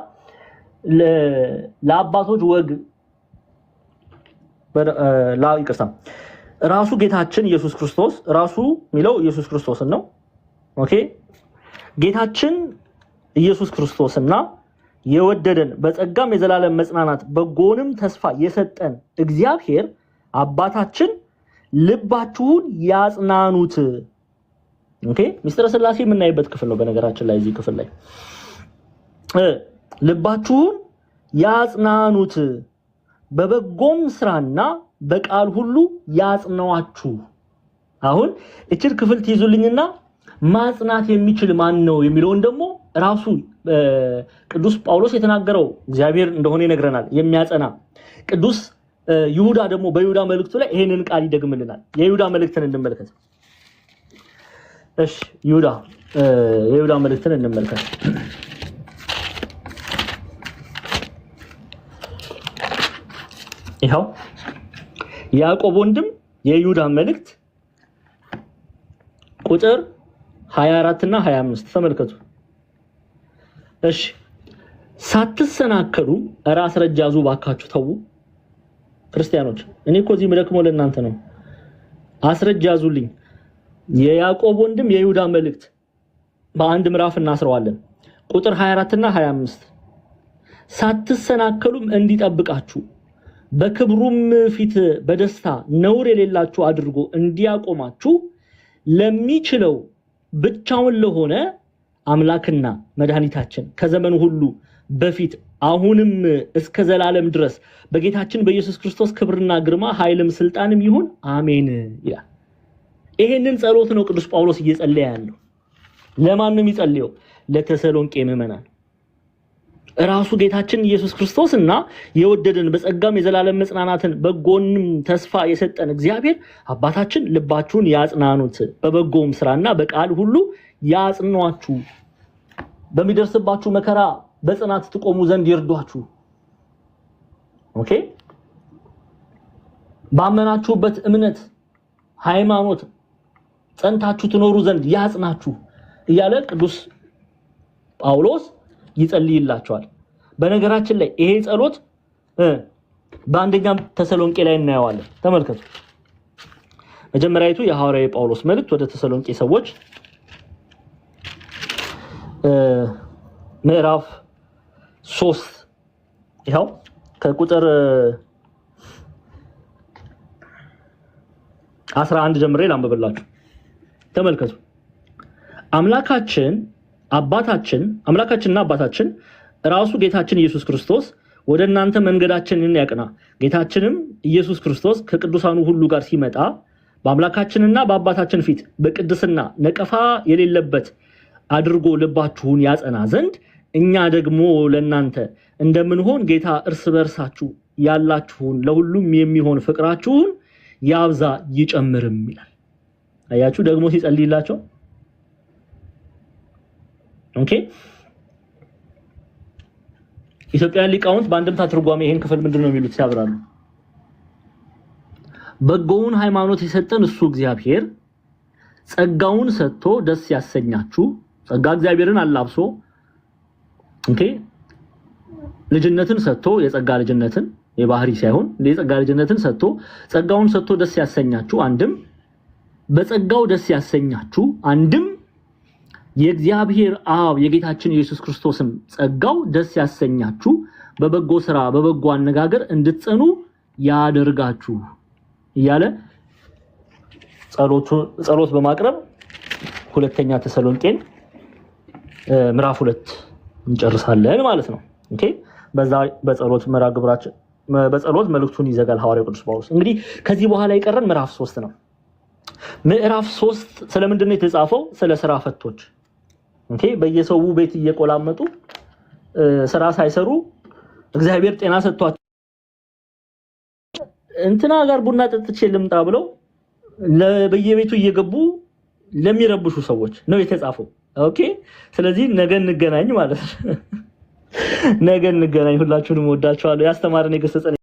ለአባቶች ወግ ይቅርታ ራሱ ጌታችን ኢየሱስ ክርስቶስ ራሱ የሚለው ኢየሱስ ክርስቶስን ነው። ኦኬ፣ ጌታችን ኢየሱስ ክርስቶስና የወደደን በጸጋም የዘላለም መጽናናት በጎንም ተስፋ የሰጠን እግዚአብሔር አባታችን ልባችሁን ያጽናኑት። ኦኬ፣ ሚስጥረ ሥላሴ የምናይበት ክፍል ነው። በነገራችን ላይ እዚህ ክፍል ላይ ልባችሁን ያጽናኑት በበጎም ስራና በቃል ሁሉ ያጽናዋችሁ። አሁን እቺን ክፍል ትይዙልኝና ማጽናት የሚችል ማን ነው የሚለውን ደግሞ ራሱ ቅዱስ ጳውሎስ የተናገረው እግዚአብሔር እንደሆነ ይነግረናል። የሚያጸና ቅዱስ ይሁዳ ደግሞ በይሁዳ መልእክቱ ላይ ይሄንን ቃል ይደግምልናል። የይሁዳ መልእክትን እንመልከት። እሺ የይሁዳ መልእክትን እንመልከት። ይሄው ያዕቆብ ወንድም የይሁዳ መልእክት ቁጥር 24 እና 25 ተመልከቱ። እሺ ሳትሰናከሉ ራስ ረጃዙ ባካችሁ ተው ክርስቲያኖች። እኔ እኮ እዚህ ምደክመው ለእናንተ ነው። አስረጃዙልኝ። የያዕቆብ ወንድም የይሁዳ መልእክት በአንድ ምዕራፍ እናስረዋለን። ቁጥር 24 እና 25 ሳትሰናከሉም እንዲጠብቃችሁ በክብሩም ፊት በደስታ ነውር የሌላችሁ አድርጎ እንዲያቆማችሁ ለሚችለው ብቻውን ለሆነ አምላክና መድኃኒታችን ከዘመኑ ሁሉ በፊት አሁንም እስከ ዘላለም ድረስ በጌታችን በኢየሱስ ክርስቶስ ክብርና ግርማ ኃይልም ስልጣንም ይሁን አሜን ይላል። ይሄንን ጸሎት ነው ቅዱስ ጳውሎስ እየጸለየ ያለው። ለማን ነው የሚጸልየው? ለተሰሎንቄ ምዕመናን። ራሱ ጌታችን ኢየሱስ ክርስቶስና የወደደን በጸጋም የዘላለም መጽናናትን በጎንም ተስፋ የሰጠን እግዚአብሔር አባታችን ልባችሁን ያጽናኑት፣ በበጎም ስራና በቃል ሁሉ ያጽኗችሁ፣ በሚደርስባችሁ መከራ በጽናት ትቆሙ ዘንድ ይርዷችሁ። ኦኬ፣ ባመናችሁበት እምነት ሃይማኖት ጸንታችሁ ትኖሩ ዘንድ ያጽናችሁ እያለ ቅዱስ ጳውሎስ ይጸልይላቸዋል። በነገራችን ላይ ይሄ ጸሎት በአንደኛ ተሰሎንቄ ላይ እናየዋለን። ተመልከቱ። መጀመሪያቱ የሐዋርያው ጳውሎስ መልእክት ወደ ተሰሎንቄ ሰዎች ምዕራፍ 3 ይሄው ከቁጥር 11 ጀምሬ ላንብብላችሁ። ተመልከቱ። አምላካችንና አባታችን ራሱ ጌታችን ኢየሱስ ክርስቶስ ወደ እናንተ መንገዳችንን ያቅና። ጌታችንም ኢየሱስ ክርስቶስ ከቅዱሳኑ ሁሉ ጋር ሲመጣ በአምላካችንና በአባታችን ፊት በቅድስና ነቀፋ የሌለበት አድርጎ ልባችሁን ያጸና ዘንድ እኛ ደግሞ ለእናንተ እንደምንሆን ጌታ እርስ በርሳችሁ ያላችሁን ለሁሉም የሚሆን ፍቅራችሁን ያብዛ ይጨምርም ይላል። አያችሁ ደግሞ ሲጸልይላቸው። ኦኬ፣ ኢትዮጵያውያን ሊቃውንት በአንድምታ ትርጓሜ ይሄን ክፍል ምንድነው የሚሉት ሲያብራሩ? በጎውን ሃይማኖት የሰጠን እሱ እግዚአብሔር ጸጋውን ሰጥቶ ደስ ያሰኛችሁ፣ ጸጋ እግዚአብሔርን አላብሶ ኦኬ ልጅነትን ሰጥቶ የጸጋ ልጅነትን የባህሪ ሳይሆን የጸጋ ልጅነትን ሰጥቶ ጸጋውን ሰጥቶ ደስ ያሰኛችሁ፣ አንድም በጸጋው ደስ ያሰኛችሁ፣ አንድም የእግዚአብሔር አብ የጌታችን ኢየሱስ ክርስቶስም ጸጋው ደስ ያሰኛችሁ፣ በበጎ ስራ በበጎ አነጋገር እንድትጸኑ ያደርጋችሁ እያለ ጸሎት በማቅረብ ሁለተኛ ተሰሎንቄን ምዕራፍ 2 እንጨርሳለን ማለት ነው። ኦኬ፣ በዛ በጸሎት መራግብራችን በጸሎት መልእክቱን ይዘጋል ሐዋርያው ቅዱስ ጳውሎስ። እንግዲህ ከዚህ በኋላ የቀረን ምዕራፍ 3 ነው። ምዕራፍ 3 ስለምንድን ነው የተጻፈው? ስለ ስራ ፈቶች። ኦኬ፣ በየሰው ቤት እየቆላመጡ ስራ ሳይሰሩ እግዚአብሔር ጤና ሰጥቷቸው እንትና ጋር ቡና ጠጥቼ ልምጣ ብለው በየቤቱ እየገቡ ለሚረብሹ ሰዎች ነው የተጻፈው። ኦኬ፣ ስለዚህ ነገ እንገናኝ ማለት ነው። ነገ እንገናኝ። ሁላችሁንም ወዳችኋለሁ። ያስተማረን የገሰጸን